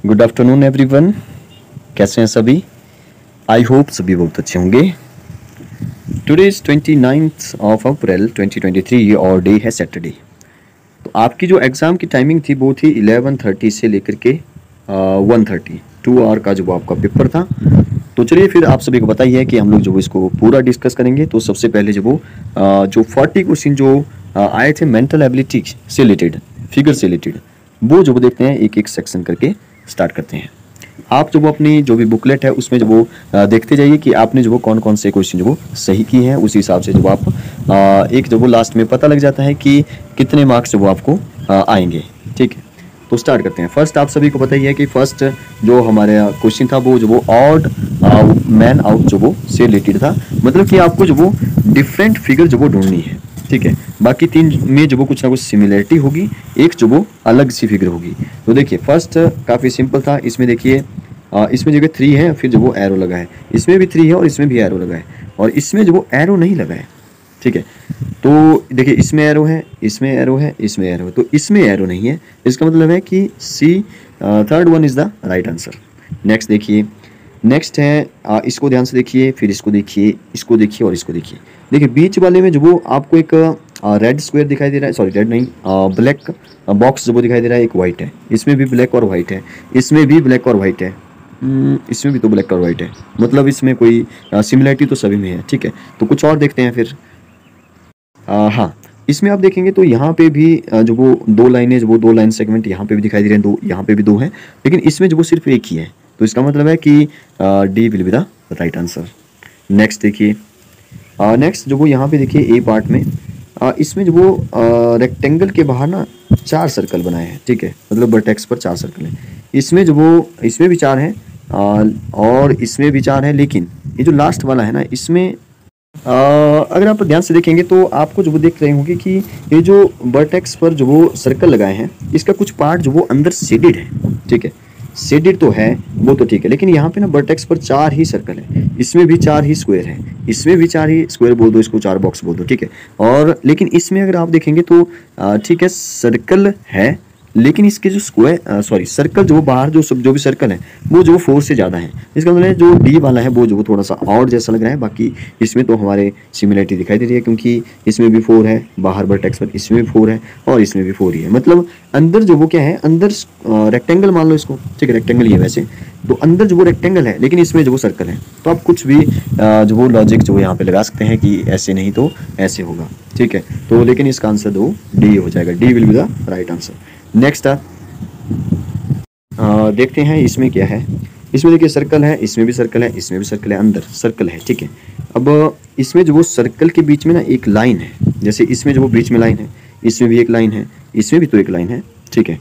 Good afternoon everyone. कैसे हैं सभी? आई होप सभी बहुत अच्छे होंगे। टुडे इज 29 ऑफ अप्रैल 2023 और डे है सैटरडे। तो आपकी जो एग्ज़ाम की टाइमिंग थी वो थी 11:30 से लेकर के 1:30, 2 आवर का जो आपका पेपर था। तो चलिए फिर आप सभी को बताइए कि हम लोग जो इसको पूरा डिस्कस करेंगे। तो सबसे पहले जो 40 क्वेश्चन जो आए थे मेंटल एबिलिटी से रिलेटेड, फिगर से रिलेटेड, वो जो देखते हैं एक एक सेक्शन करके स्टार्ट करते हैं। आप जो अपनी जो भी बुकलेट है उसमें देखते जाइए कि आपने कौन कौन से क्वेश्चन सही किए हैं। उसी हिसाब से आप एक लास्ट में पता लग जाता है कि कितने मार्क्स आपको आएंगे। ठीक है, तो स्टार्ट करते हैं। फर्स्ट आप सभी को पता ही है कि फर्स्ट जो हमारे क्वेश्चन था वो ऑड मैन आउट से रिलेटेड था। मतलब कि आपको डिफरेंट फिगर ढूंढनी है। ठीक है, बाकी तीन में कुछ ना कुछ सिमिलरिटी होगी, एक अलग सी फिगर होगी। तो देखिए फर्स्ट काफ़ी सिंपल था। इसमें देखिए इसमें 3 है, फिर एरो लगा है, इसमें भी 3 है और इसमें भी एरो लगा है, और इसमें एरो नहीं लगा है। ठीक है, तो देखिए इसमें एरो है, इसमें एरो है, इसमें एरो है, तो इसमें एरो नहीं है। इसका मतलब है कि C third one is the right answer. Next देखिए, नेक्स्ट है इसको ध्यान से देखिए, फिर इसको देखिए, इसको देखिए और इसको देखिए। देखिए बीच वाले में आपको एक रेड स्क्वायर दिखाई दे रहा है, सॉरी रेड नहीं, ब्लैक बॉक्स दिखाई दे रहा है, एक वाइट है। इसमें भी ब्लैक और वाइट है, इसमें भी ब्लैक और वाइट है, इसमें भी तो ब्लैक और वाइट है। मतलब इसमें कोई सिमिलरिटी तो सभी में है। ठीक है, तो कुछ और देखते हैं फिर। हाँ, इसमें आप देखेंगे तो यहाँ पे भी दो लाइनें, दो लाइन सेगमेंट यहाँ पे भी दिखाई दे रहे हैं, दो यहाँ पे भी दो हैं, लेकिन इसमें सिर्फ एक ही है। तो इसका मतलब है कि D will be the right answer. Next देखिए, नेक्स्ट यहाँ पे देखिए ए पार्ट में इसमें रेक्टेंगल के बाहर ना 4 सर्कल बनाए हैं। ठीक है, मतलब वर्टेक्स पर 4 सर्कल हैं। इसमें इसमें भी 4 हैं और इसमें भी 4 हैं, लेकिन ये जो लास्ट वाला है ना, इसमें अगर आप ध्यान से देखेंगे तो आपको देख रहे होंगे कि ये जो वर्टेक्स पर सर्कल लगाए हैं, इसका कुछ पार्ट अंदर शेडेड है। ठीक है, शेडेड तो है वो तो ठीक है, लेकिन यहाँ पे ना वर्टेक्स पर 4 ही सर्कल है, इसमें भी 4 ही स्क्वायर है, इसमें भी 4 ही स्क्वायर बोल दो, इसको 4 बॉक्स बोल दो। ठीक है, और लेकिन इसमें अगर आप देखेंगे तो ठीक है सर्कल है, लेकिन इसके सर्कल बाहर जो भी सर्कल है वो 4 से ज़्यादा है। इसका मतलब जो डी वाला है वो थोड़ा सा और जैसा लग रहा है। बाकी इसमें तो हमारे सिमिलरिटी दिखाई दे रही है, क्योंकि इसमें भी 4 है, बाहर वर्टेक्स पर इसमें भी 4 है और इसमें भी 4 ही है। मतलब अंदर क्या है, अंदर रेक्टेंगल मान लो इसको। ठीक है, रेक्टेंगल ही है वैसे तो, अंदर रेक्टेंगल है लेकिन इसमें सर्कल है। तो आप कुछ भी लॉजिक यहाँ पे लगा सकते हैं कि ऐसे नहीं तो ऐसे होगा। ठीक है, तो लेकिन इसका आंसर डी हो जाएगा, D will be the right answer. Next देखते हैं इसमें क्या है। इसमें देखिए सर्कल है, इसमें भी सर्कल है, इसमें भी सर्कल है, अंदर सर्कल है। ठीक है, अब इसमें सर्कल के बीच में ना एक लाइन है, जैसे इसमें बीच में लाइन है, इसमें भी एक लाइन है, इसमें भी तो एक लाइन है। ठीक है,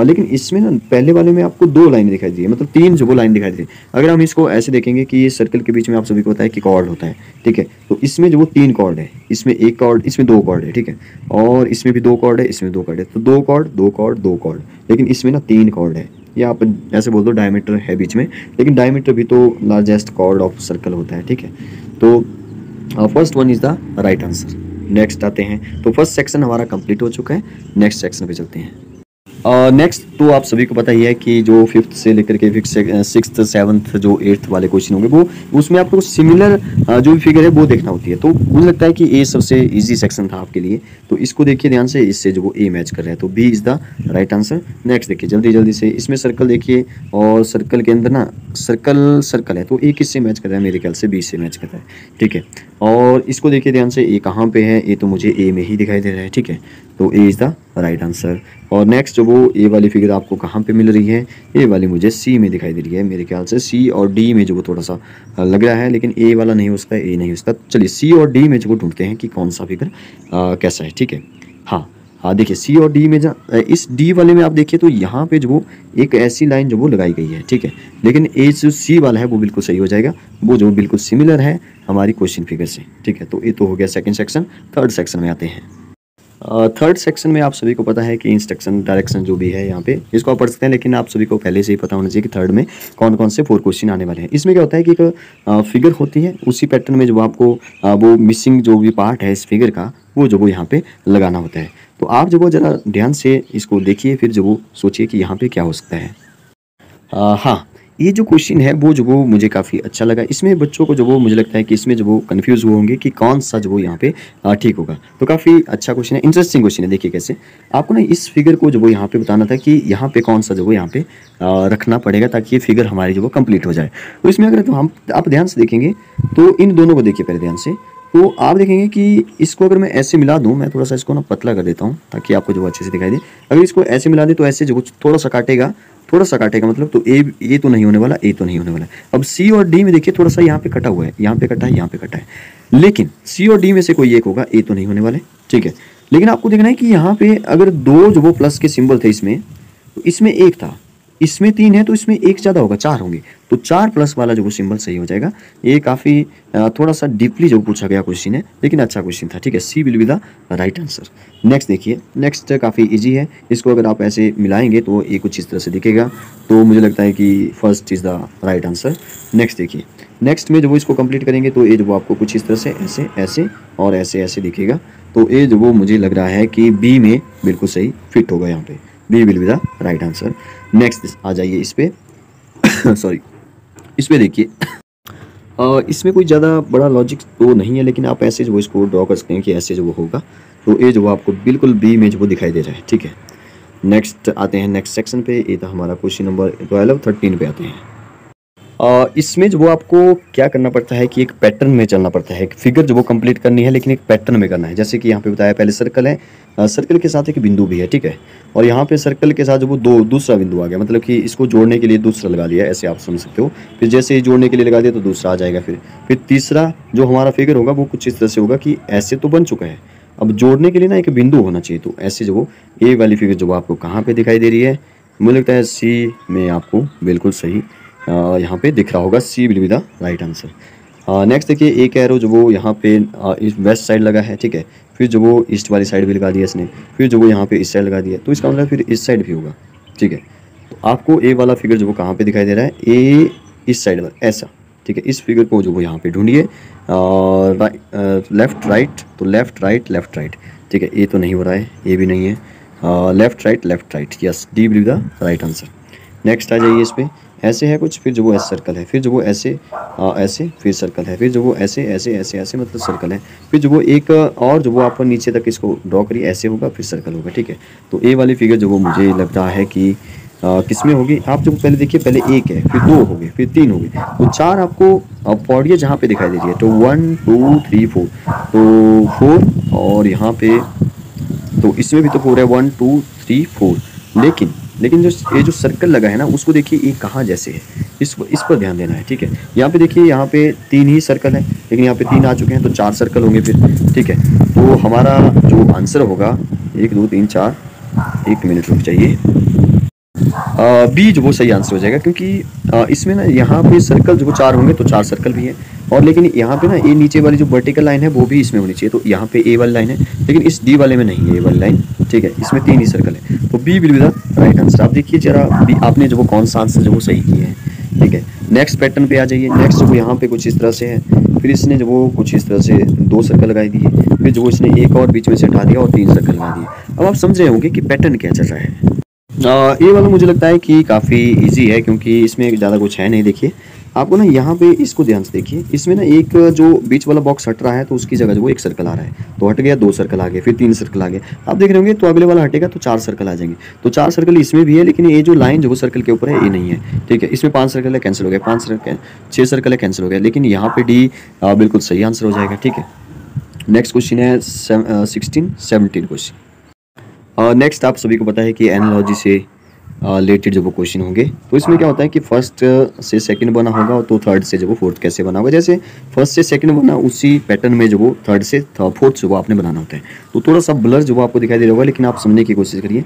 लेकिन इसमें ना पहले वाले में आपको 2 लाइन दिखाई दी है, मतलब 3 लाइन दिखाई दी है। अगर हम इसको ऐसे देखेंगे कि ये सर्कल के बीच में आप सभी को पता है कि कॉर्ड होता है। ठीक है, तो इसमें 3 कॉर्ड है, इसमें एक कॉर्ड, इसमें 2 कॉर्ड है। ठीक है, और इसमें भी 2 कॉर्ड है, इसमें 2 कॉर्ड है, तो 2 कॉर्ड 2 कॉर्ड 2 कॉर्ड, लेकिन इसमें ना 3 कॉर्ड है। या आप ऐसे बोल दो डायमीटर है बीच में, लेकिन डायमीटर भी तो लार्जेस्ट कॉर्ड ऑफ सर्कल होता है। ठीक है, तो first one is the right answer. Next आते हैं, तो फर्स्ट सेक्शन हमारा कंप्लीट हो चुका है। नेक्स्ट सेक्शन पे चलते हैं। नेक्स्ट तो आप सभी को पता ही है कि जो 5th से लेकर के 6th 7th जो 8th वाले क्वेश्चन होंगे वो उसमें आपको सिमिलर जो भी फिगर है वो देखना होती है। तो मुझे लगता है कि ए सबसे इजी सेक्शन था आपके लिए, तो इसको देखिए ध्यान से, इससे ए मैच कर रहा है, तो B is the right answer. Next देखिए जल्दी से, इसमें सर्कल देखिए और सर्कल के अंदर ना सर्कल है, तो ए किससे मैच कर रहा है? मेरे ख्याल से बी से मैच कर रहा है। ठीक है, और इसको देखिए ध्यान से, ए कहाँ पे है? ए तो मुझे ए में ही दिखाई दे रहा है। ठीक है, तो A is the right answer. और नेक्स्ट ए वाली फिगर आपको कहाँ पे मिल रही है? ए वाली मुझे सी में दिखाई दे रही है। मेरे ख्याल से सी और डी में थोड़ा सा लग रहा है, लेकिन ए वाला नहीं हो सकता, ए नहीं हो सकता। चलिए सी और डी में ढूंढते हैं कि कौन सा फिगर कैसा है। ठीक है, हाँ देखिए सी और डी में इस डी वाले में आप देखिए तो यहाँ पे एक ऐसी लाइन लगाई गई है। ठीक है, लेकिन ए जो सी वाला है वो बिल्कुल सही हो जाएगा, वो बिल्कुल सिमिलर है हमारी क्वेश्चन फिगर से। ठीक है, तो ये तो हो गया सेकंड सेक्शन। थर्ड सेक्शन में आते हैं। थर्ड सेक्शन में आप सभी को पता है कि इंस्ट्रक्शन डायरेक्शन जो भी है यहाँ पे इसको आप पढ़ सकते हैं, लेकिन आप सभी को पहले से ही पता होना चाहिए कि थर्ड में कौन कौन से 4 क्वेश्चन आने वाले हैं। इसमें क्या होता है कि एक फिगर होती है, उसी पैटर्न में आपको वो मिसिंग जो भी पार्ट है इस फिगर का वो यहाँ पे लगाना होता है। तो आप ज़रा ध्यान से इसको देखिए, फिर सोचिए कि यहाँ पे क्या हो सकता है। हाँ, ये जो क्वेश्चन है वो मुझे काफ़ी अच्छा लगा। इसमें बच्चों को मुझे लगता है कि इसमें वो कन्फ्यूज़ हुए होंगे कि कौन-सा यहाँ पे ठीक होगा। तो काफ़ी अच्छा क्वेश्चन है, इंटरेस्टिंग क्वेश्चन है। देखिए कैसे, आपको ना इस फिगर को यहाँ पे बताना था कि यहाँ पे कौन-सा यहाँ पे रखना पड़ेगा ताकि ये फिगर हमारी कंप्लीट हो जाए। तो इसमें अगर आप ध्यान से देखेंगे तो इन दोनों को देखिए पहले ध्यान से, तो आप देखेंगे कि इसको अगर मैं ऐसे मिला दूँ, मैं थोड़ा-सा इसको ना पतला कर देता हूँ ताकि आपको अच्छे से दिखाई दे। अगर इसको ऐसे मिला दें तो ऐसे थोड़ा-सा काटेगा मतलब, तो ए तो नहीं होने वाला, ए तो नहीं होने वाला। अब सी और डी में देखिए थोड़ा-सा यहाँ पे कटा हुआ है, यहाँ पे कटा है, यहाँ पे कटा है। लेकिन सी और डी में से कोई एक होगा, ए तो नहीं होने वाले, ठीक है। लेकिन आपको देखना है कि यहाँ पे अगर दो वो प्लस के सिंबल थे इसमें, तो इसमें एक था, इसमें 3 है, तो इसमें एक ज़्यादा होगा, 4 होंगे। तो 4 प्लस वाला वो सिंबल सही हो जाएगा। ये काफ़ी थोड़ा-सा डीपली पूछा गया क्वेश्चन है, लेकिन अच्छा क्वेश्चन था, ठीक है। C will be the right answer. Next देखिए, नेक्स्ट काफ़ी ईजी है। इसको अगर आप ऐसे मिलाएंगे तो ये कुछ इस तरह से दिखेगा। तो मुझे लगता है कि first is the right answer. Next देखिए, नेक्स्ट में इसको कंप्लीट करेंगे तो ये आपको कुछ इस तरह से ऐसे ऐसे और ऐसे ऐसे दिखेगा। तो ये मुझे लग रहा है कि बी में बिल्कुल सही फिट होगा यहाँ पे। B will be the right answer. Next आ जाइए इस पे सॉरी, इस पे देखिए, इसमें कोई ज़्यादा बड़ा लॉजिक तो नहीं है, लेकिन आप ऐसे इसको ड्रॉ कर सकते हैं कि ऐसे होगा। तो ये आपको बिल्कुल बी में दिखाई दे रहा है, ठीक है। नेक्स्ट आते हैं नेक्स्ट सेक्शन पे। ये था हमारा क्वेश्चन नंबर 12, 13 पे आते हैं। इसमें आपको क्या करना पड़ता है कि एक पैटर्न में चलना पड़ता है। एक फिगर वो कंप्लीट करनी है, लेकिन एक पैटर्न में करना है। जैसे कि यहाँ पे बताया, पहले सर्कल है, सर्कल के साथ एक बिंदु भी है, ठीक है। और यहाँ पे सर्कल के साथ दूसरा बिंदु आ गया, मतलब कि इसको जोड़ने के लिए दूसरा लगा लिया, ऐसे आप समझ सकते हो। फिर जैसे ही जोड़ने के लिए लगा दिया तो दूसरा आ जाएगा। फिर तीसरा हमारा फिगर होगा वो कुछ इस तरह से होगा कि ऐसे तो बन चुका है, अब जोड़ने के लिए ना एक बिंदु होना चाहिए। तो ऐसे ए वाली फिगर आपको कहाँ पे दिखाई दे रही है, मुझे लगता है सी में आपको बिल्कुल सही यहाँ पे दिख रहा होगा। C will be the right answer. Next देखिए, एक एरो यहाँ पे इस वेस्ट साइड लगा है, ठीक है। फिर ईस्ट वाली साइड भी लगा दिया इसने। फिर यहाँ पे इस साइड लगा दिया, तो इसका मतलब फिर इस साइड भी होगा, ठीक है। तो आपको ए वाला फिगर कहाँ पे दिखाई दे रहा है, ए इस साइड में ऐसा, ठीक है। इस फिगर को यहाँ पे ढूंढिए, लेफ्ट राइट, तो लेफ्ट राइट लेफ्ट राइट, ठीक है। ए तो नहीं हो रहा है, ए भी नहीं है, left right, yes, D will be the right answer. Next आ जाइए इस पे, ऐसे है कुछ, फिर ऐसे सर्कल है, फिर ऐसे ऐसे, फिर सर्कल है, फिर ऐसे ऐसे ऐसे ऐसे, मतलब सर्कल है। फिर एक और आप नीचे तक इसको ड्रॉ करिए, ऐसे होगा, फिर सर्कल होगा, ठीक है। तो ए वाली फिगर मुझे लग रहा है कि किस में होगी। आप पहले देखिए, पहले एक है, फिर 2 हो गए, फिर 3 हो गए, तो 4 आपको पौड़ियाँ जहाँ पे दिखाई दे रही है। तो 1 2 3 4, तो 4, और यहाँ पे तो इसमें भी तो 4 है, 1 2 3 4। लेकिन जो सर्कल लगा है ना, उसको देखिए ये कहाँ जैसे है, इस पर ध्यान देना है, ठीक है। यहाँ पे देखिए, यहाँ पे 3 ही सर्कल है, लेकिन यहाँ पे 3 आ चुके हैं, तो 4 सर्कल होंगे फिर, ठीक है। तो हमारा आंसर होगा 1 2 3 4, 1 मिनट रुक जाइए, बी सही आंसर हो जाएगा। क्योंकि इसमें ना यहाँ पे सर्कल 4 होंगे, तो 4 सर्कल भी है। और लेकिन यहाँ पे ना ये नीचे वाली वर्टिकल लाइन है वो भी इसमें होनी चाहिए। तो यहाँ पे ए वाली लाइन है, लेकिन इस डी वाले में नहीं है ए वाली लाइन, ठीक है। इसमें 3 ही सर्कल है, तो B will be the right answer. आप देखिए जरा बी आपने कौन सा आंसर सही किया है, ठीक है। नेक्स्ट पैटर्न पे आ जाइए। नेक्स्ट यहाँ पे कुछ इस तरह से है, फिर इसने कुछ इस तरह से 2 सर्कल लगाई दिए, फिर इसने एक और बीच में से हटा दिया और 3 सर्कल लगा दिए। अब आप समझ रहे होंगे कि पैटर्न क्या चल रहा है। ये वाला मुझे लगता है कि काफ़ी इजी है, क्योंकि इसमें ज़्यादा कुछ है नहीं। देखिए आपको ना यहाँ पे इसको ध्यान से देखिए, इसमें ना एक बीच वाला बॉक्स हट रहा है, तो उसकी जगह एक सर्कल आ रहा है, तो हट गया, 2 सर्कल आ गए, फिर 3 सर्कल आ गए। आप देख रहे होंगे, तो अगले वाला हटेगा तो 4 सर्कल आ जाएंगे। तो 4 सर्कल इसमें भी है, लेकिन ये लाइन सर्कल के ऊपर है ये नहीं है, ठीक है। इसमें 5 सर्कल है, कैंसिल हो गया, 5 सर्कल 6 सर्कल है, कैंसिल हो गया। लेकिन यहाँ पे डी बिल्कुल सही आंसर हो जाएगा, ठीक है। नेक्स्ट क्वेश्चन है 16 17 क्वेश्चन। नेक्स्ट आप सभी को पता है कि एनालॉजी से रिलेटेड क्वेश्चन होंगे। तो इसमें क्या होता है कि फर्स्ट से सेकंड बना होगा, तो थर्ड से फोर्थ कैसे बना होगा। जैसे फर्स्ट से सेकंड बना, उसी पैटर्न में थर्ड से फोर्थ आपने बनाना होता है। तो थोड़ा सा ब्लर आपको दिखाई दे रहा होगा, लेकिन आप समझने की कोशिश करिए।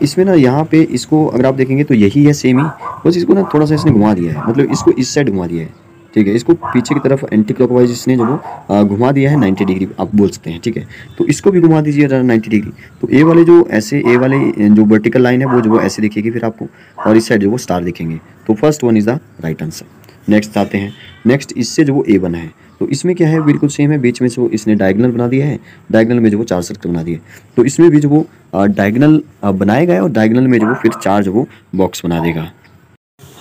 इसमें ना यहाँ पे इसको अगर आप देखेंगे तो यही है सेम ही, बस इसको ना थोड़ा सा इसने घुमा दिया है, मतलब इसको इस साइड घुमा दिया है, ठीक है। इसको पीछे की तरफ एंटी क्लॉकवाइज इसने घुमा दिया है 90 डिग्री आप बोल सकते हैं, ठीक है। तो इसको भी घुमा दीजिए 90 डिग्री। तो ए वाले ऐसे ए वाले वर्टिकल लाइन है वो ऐसे दिखेगी फिर आपको, और इस साइड स्टार दिखेंगे। तो first one is the right answer. Next आते हैं, नेक्स्ट इससे ए बना है, तो इसमें क्या है, बिल्कुल सेम है। बीच में से इसने डायगोनल बना दिया है, डायगोनल में 4 सर्कल बना दिए। तो इसमें भी डायगोनल बनाएगा और डायगोनल में फिर 4 बॉक्स बना देगा।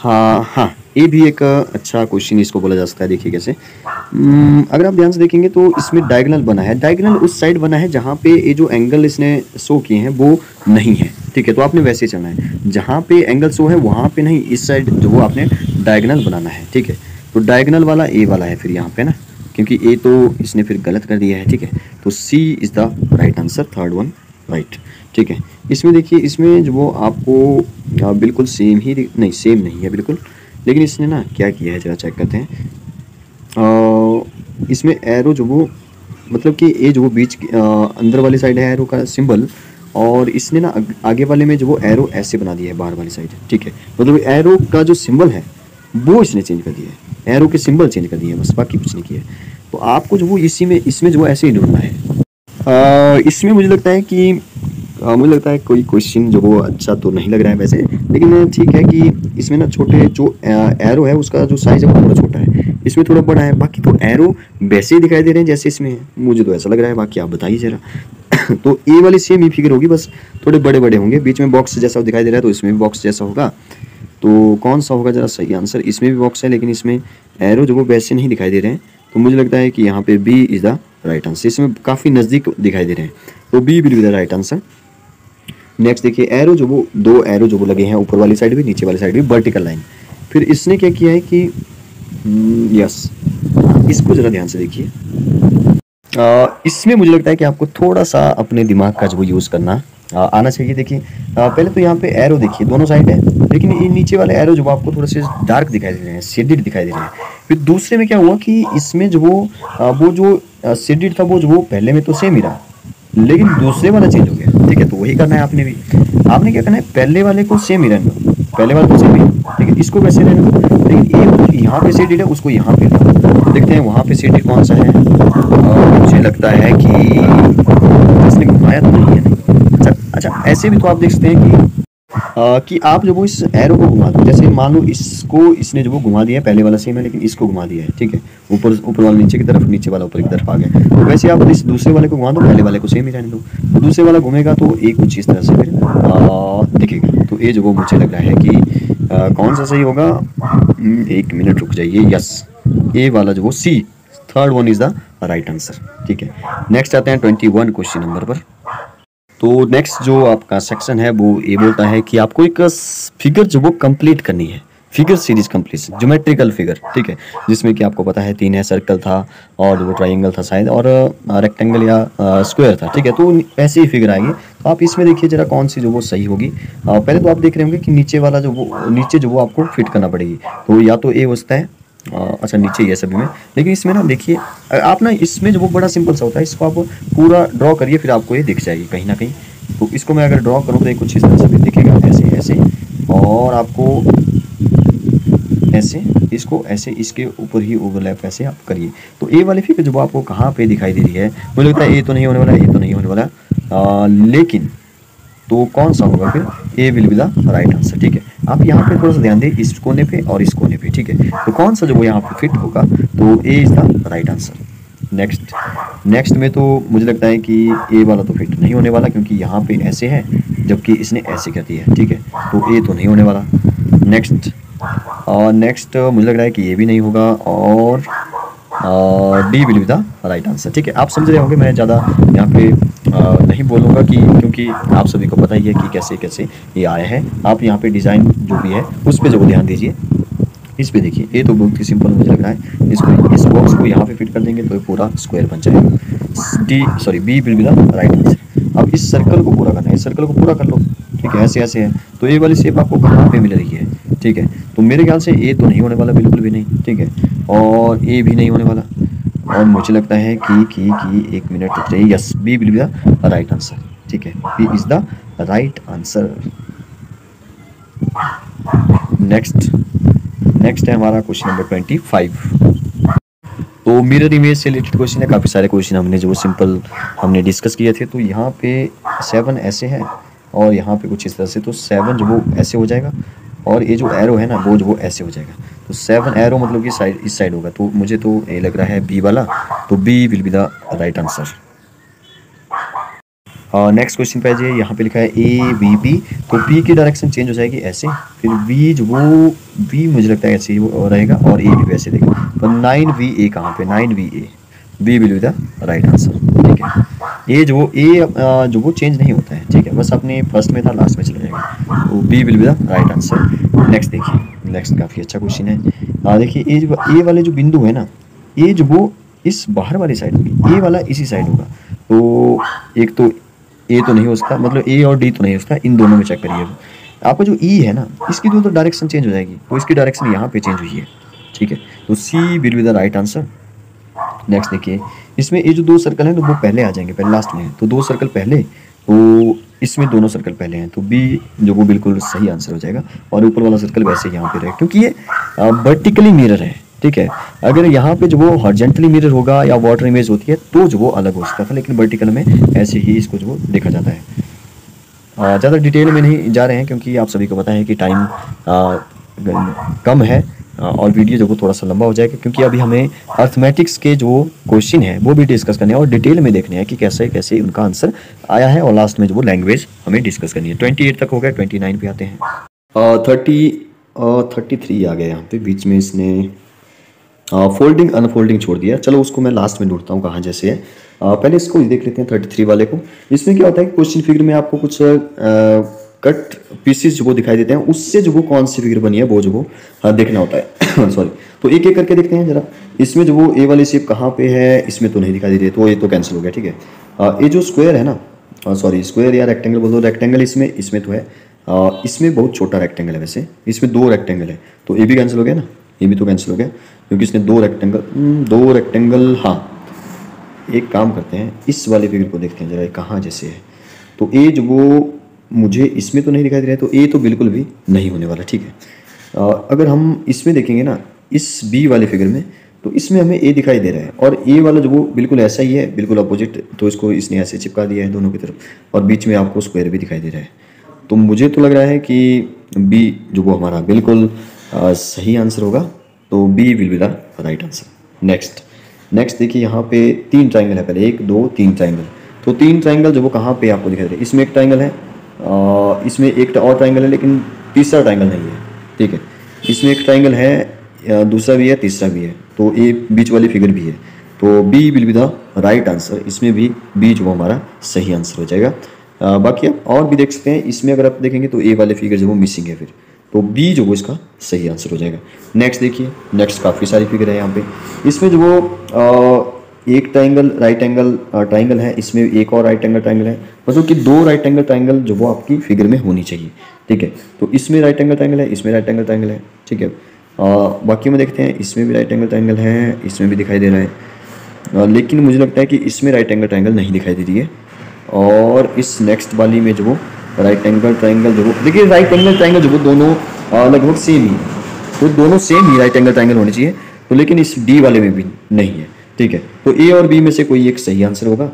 हाँ हाँ, ये भी एक अच्छा क्वेश्चन इसको बोला जा सकता है। देखिए कैसे, अगर आप ध्यान से देखेंगे तो इसमें डायगोनल बना है, डायगोनल उस साइड बना है जहाँ पे ये जो एंगल इसने शो किए हैं वो नहीं है, ठीक है। तो आपने वैसे चलना है, जहाँ पे एंगल शो है वहाँ पे नहीं, इस साइड जो वो आपने डायगोनल बनाना है, ठीक है। तो डायगोनल वाला ए वाला है फिर यहाँ पे ना, क्योंकि ए तो इसने फिर गलत कर दिया है, ठीक है। तो C is the right answer, third one right, ठीक है। इसमें देखिए, इसमें जो वो आपको बिल्कुल सेम ही नहीं, सेम नहीं है बिल्कुल, लेकिन इसने ना क्या किया है, जरा चेक करते हैं। इसमें एरो जो वो मतलब कि ये जो वो बीच अंदर वाली साइड है एरो का सिंबल, और इसने ना आगे वाले में जो वो एरो ऐसे बना दिया है बाहर वाली साइड, ठीक है। मतलब एरो का जो सिंबल है वो इसने चेंज कर दिया है, एरो के सिंबल चेंज कर दिए हैं बस, बाकी कुछ नहीं किया है। तो आपको जो वो इसमें जो वो ऐसे ही ढूंढना है। इसमें मुझे लगता है कि मुझे लगता है कोई क्वेश्चन जो वो अच्छा तो नहीं लग रहा है वैसे, लेकिन ठीक है कि इसमें ना छोटे जो एरो है उसका जो साइज़ है वो थोड़ा छोटा है, इसमें थोड़ा बड़ा है। बाकी तो एरो वैसे ही दिखाई दे रहे हैं जैसे इसमें है, मुझे तो ऐसा लग रहा है, बाकी आप बताइए ज़रा। तो ए वाली सेम ही फिगर होगी, बस थोड़े बड़े बड़े होंगे, बीच में बॉक्स जैसा दिखाई दे रहा है तो इसमें भी बॉक्स जैसा होगा। तो कौन सा होगा ज़रा सही आंसर? इसमें भी बॉक्स है लेकिन इसमें एरो जो वो वैसे नहीं दिखाई दे रहे हैं, तो मुझे लगता है कि यहाँ पे B is the right answer. इसमें काफ़ी नज़दीक दिखाई दे रहे हैं, तो B will be the right answer. Next देखिए, एरो जो वो दो एरो जो वो लगे हैं ऊपर वाली साइड भी नीचे वाली साइड भी, वर्टिकल लाइन। फिर इसने क्या किया है कि यस, इसको ज़रा ध्यान से देखिए। इसमें मुझे लगता है कि आपको थोड़ा सा अपने दिमाग का जो यूज़ करना आना चाहिए। देखिए पहले तो यहाँ पे एरो देखिए दोनों साइड है, लेकिन ये नीचे वाले एरो जो आपको थोड़े से डार्क दिखाई दे रहे हैं, शेडेड दिखाई दे रहे हैं। फिर दूसरे में क्या हुआ कि इसमें जो वो जो शेडेड था वो जो वो पहले में तो सेम ही रहा, लेकिन दूसरे वाला चेंज हो गया, ठीक है। तो वही करना है आपने भी, आपने क्या करना है, पहले वाले को सेम ही रहने दो, पहले वाला तो सेम ही, लेकिन इसको वैसे रहने दो, लेकिन एक यहाँ पे शेडेड है उसको यहाँ पे देखते हैं वहाँ पे शेडेड कौन सा है। मुझे लगता है कि इसने घुमाया तो नहीं है। अच्छा ऐसे भी तो आप देख सकते हैं कि आप जो वो इस एरो को घुमा दो, जैसे मान लो इसको इसने जो वो घुमा दिया है, पहले वाला सेम है लेकिन इसको घुमा दिया है, ठीक है। ऊपर वाला नीचे की तरफ, नीचे वाला ऊपर की तरफ आ गया। तो वैसे आप इस दूसरे वाले को घुमा दो, पहले वाले को सेम ही रहने दो, तो दूसरे वाला घूमेगा तो एक कुछ इस तरह से फिर दिखेगा। तो ये जो वो मुझे लग रहा है कि कौन सा सही होगा, एक मिनट रुक जाइए, यस, ये वाला जो वो C, third one is the right answer, ठीक है। नेक्स्ट आते हैं 21 क्वेश्चन नंबर पर। तो नेक्स्ट जो आपका सेक्शन है वो ये बोलता है कि आपको एक फिगर जो वो कंप्लीट करनी है, figure series complete, geometrical figure, ठीक है। जिसमें कि आपको पता है 3 है, सर्कल था और वो ट्रायंगल था शायद, और रेक्टेंगल या स्क्वायर था, ठीक है। तो ऐसे ही फिगर आएगी। तो आप इसमें देखिए जरा कौन सी जो वो सही होगी। पहले तो आप देख रहे होंगे कि नीचे वाला जो वो नीचे जो वो आपको फिट करना पड़ेगी, तो या तो ए होता है, अच्छा नीचे ही है सभी में, लेकिन इसमें ना देखिए आप ना, इसमें जो वो बड़ा सिंपल सा होता है, इसको आप पूरा ड्रॉ करिए फिर आपको ये दिख जाएगी कहीं ना कहीं। तो इसको मैं अगर ड्रॉ करूँ तो कुछ इस तरह से भी दिखेगा, ऐसे ऐसे, और आपको ऐसे, इसको ऐसे, इसके ऊपर ही ओवरलैप ऐसे आप करिए। तो ए वाली फिगर जो आपको कहाँ पे दिखाई दे रही है, मुझे लगता है ये तो नहीं होने वाला, ये तो नहीं होने वाला, लेकिन तो कौन सा होगा फिर, A will be the right answer, ठीक है। आप यहाँ पे थोड़ा सा ध्यान दें, इस कोने पे और इस कोने पे, ठीक है। तो कौन सा जो वो यहाँ पे फिट होगा, तो A is the right answer. Next में तो मुझे लगता है कि ए वाला तो फिट नहीं होने वाला, क्योंकि यहाँ पे ऐसे है जबकि इसने ऐसे कर दिया है, ठीक है। तो ए तो नहीं होने वाला। नेक्स्ट मुझे लग रहा है कि ये भी नहीं होगा, और D will be the right answer, ठीक है। आप समझ रहे होंगे, मैं ज़्यादा यहाँ पे नहीं बोलूँगा कि, क्योंकि आप सभी को पता ही है कि कैसे कैसे ये आया है। आप यहाँ पे डिज़ाइन जो भी है उस पर जो ध्यान दीजिए। इस पे देखिए, ये तो बहुत ही सिंपल मुझे लग रहा है। इसको, इस बॉक्स को यहाँ पे फिट कर देंगे तो ये पूरा स्क्वायर बन जाएगा। B will be the right answer. अब इस सर्कल को पूरा करना है, इस सर्कल को पूरा कर लो, ठीक है। ऐसे ऐसे है, तो ये वाली शेप आपको कहाँ पे मिल रही है, ठीक है। तो मेरे ख्याल से ए तो नहीं होने वाला, बिल्कुल भी नहीं, ठीक है, और ए भी नहीं होने वाला, और मुझे लगता है कि एक मिनट रुक जाइए, yes, B will be the right answer, ठीक है। B is the right answer. Next है हमारा क्वेश्चन नंबर 25। तो मिरर इमेज से रिलेटेड क्वेश्चन है। काफ़ी सारे क्वेश्चन हमने जो सिंपल हमने डिस्कस किए थे। तो यहाँ पे 7 ऐसे है और यहाँ पे कुछ इस तरह से, तो 7 जो वो ऐसे हो जाएगा, और ये जो एरो है ना वो जो वो ऐसे हो जाएगा। तो 7 एरो मतलब कि साइड, इस साइड होगा। तो मुझे तो ये लग रहा है बी वाला, तो B will be the right answer. Next question पे आइए, यहाँ पे लिखा है ए बी पी, तो पी की डायरेक्शन चेंज हो जाएगी ऐसे, फिर वी जो वो वी मुझे लगता है ऐसे ही वो रहेगा और ए भी वैसे देगा। तो 9 वी ए कहाँ पे, 9 V A, B will be the right answer. ठीक है, ए जो वो ए जो वो चेंज नहीं होता है, ठीक है, बस अपने फर्स्ट में था लास्ट में चला जाएगा, तो B will be the right answer. Next देखिए, नेक्स्ट काफ़ी अच्छा क्वेश्चन है। देखिए ए वाले जो बिंदु है ना, ए जो वो इस बाहर वाली साइड होगी, ए वाला इसी साइड होगा, तो एक तो ए तो नहीं हो उसका, मतलब ए और डी तो नहीं हो उसका, इन दोनों में चेक करिए। आपका जो ई है ना, इसकी तो डायरेक्शन चेंज हो जाएगी, तो इसकी डायरेक्शन यहाँ पे चेंज हुई है। ठीक है, तो C will be the right answer. Next देखिए, इसमें ये जो दो सर्कल हैं तो वो पहले आ जाएंगे, पहले लास्ट में है, तो दो सर्कल पहले, तो इसमें दोनों सर्कल पहले हैं, तो बी जो वो बिल्कुल सही आंसर हो जाएगा। और ऊपर वाला सर्कल वैसे यहाँ पे रहे, क्योंकि ये वर्टिकली मिरर है। ठीक है, अगर यहाँ पे जो वो हॉरिजॉन्टली मिरर होगा या वाटर इमेज होती है तो जो वो अलग हो सकता था, लेकिन वर्टिकल में ऐसे ही इसको जो देखा जाता है। ज़्यादा डिटेल में नहीं जा रहे हैं क्योंकि आप सभी को पता है कि टाइम कम है और वीडियो जो वो थोड़ा सा लंबा हो जाएगा, क्योंकि अभी हमें अर्थमेटिक्स के जो क्वेश्चन है वो भी डिस्कस करने हैं और डिटेल में देखने हैं कि कैसे कैसे उनका आंसर आया है, और लास्ट में जो वो लैंग्वेज हमें डिस्कस करनी है। 28 तक हो गया, 29 पे आते हैं। 33 आ गया यहाँ पे, बीच में इसने फोल्डिंग अनफोल्डिंग छोड़ दिया। चलो उसको मैं लास्ट में ढूंढता हूँ कहाँ जैसे है। पहले इसको देख लेते हैं 33 वाले को। इसमें क्या होता है कि क्वेश्चन फिगर में आपको कुछ कट पीसेस जो वो दिखाई देते हैं, उससे जो वो कौन सी फिगर बनी है वो जो वो देखना होता है। सॉरी, तो एक एक करके देखते हैं जरा। इसमें जो वो ए वाली शेप कहाँ पे है, इसमें तो नहीं दिखाई दे रही है, तो ये तो कैंसिल हो गया। ठीक है, ये जो स्क्वायर है ना, सॉरी स्क्वायर या रेक्टेंगल बोल दो, रेक्टेंगल इसमें तो है, इसमें बहुत छोटा रेक्टेंगल है, वैसे इसमें दो रेक्टेंगल है, तो ये भी कैंसिल हो गया ना, ये भी तो कैंसिल हो गया क्योंकि इसने दो रेक्टेंगल। हाँ, एक काम करते हैं, इस वाले फिगर को देखते हैं जरा, कहाँ जैसे है। तो ए जो वो मुझे इसमें तो नहीं दिखाई दे रहा है, तो ए तो बिल्कुल भी नहीं होने वाला। ठीक है, अगर हम इसमें देखेंगे ना, इस बी वाले फिगर में, तो इसमें हमें ए दिखाई दे रहा है, और ए वाला जो वो बिल्कुल ऐसा ही है, बिल्कुल अपोजिट, तो इसको इसने ऐसे चिपका दिया है दोनों की तरफ, और बीच में आपको स्क्वायर भी दिखाई दे रहा है। तो मुझे तो लग रहा है कि बी जो वो हमारा बिल्कुल सही आंसर होगा, तो B will be the right answer. Next देखिए, यहाँ पे 3 ट्राइंगल है, पहले 1 2 3 ट्राइंगल। तो 3 ट्राइंगल जो वो कहाँ पे आपको दिखाई दे रहे हैं, इसमें एक ट्राइंगल है, इसमें एक और ट्राइंगल है, लेकिन तीसरा ट्राइंगल नहीं है। ठीक है, इसमें एक ट्राइंगल है, दूसरा भी है, तीसरा भी है, तो ए बीच वाली फिगर भी है, तो B will be the right answer. इसमें भी बी जो हमारा सही आंसर हो जाएगा। बाकी आप और भी देख सकते हैं, इसमें अगर आप देखेंगे तो ए वाले फिगर जो वो मिसिंग है, फिर तो बी जो वो इसका सही आंसर हो जाएगा। नेक्स्ट देखिए, नेक्स्ट काफ़ी सारी फिगर है यहाँ पे। इसमें जो वो एक ट्राइंगल राइट एंगल ट्राइंगल है, इसमें एक और राइट एंगल ट्राइंगल है, मतलब कि 2 राइट एंगल ट्राइंगल जो वो आपकी फिगर में होनी चाहिए। ठीक है, तो इसमें राइट एंगल ट्राइंगल है, इसमें राइट एंगल ट्राइंगल है। ठीक है, बाकी में देखते हैं, इसमें भी राइट एंगल ट्राइंगल है, इसमें भी दिखाई दे रहा है, लेकिन मुझे लगता है कि इसमें राइट एंगल ट्राइंगल नहीं दिखाई दे रही है। और इस नेक्स्ट वाली में जो वो राइट एंगल ट्राइंगल जो वो, देखिए राइट एंगल ट्राइंगल जो वो दोनों लगभग सेम ही, तो दोनों सेम ही राइट एंगल ट्राइंगल होने चाहिए, तो लेकिन इस डी वाले में भी नहीं है। ठीक है, तो ए और बी में से कोई एक सही आंसर होगा।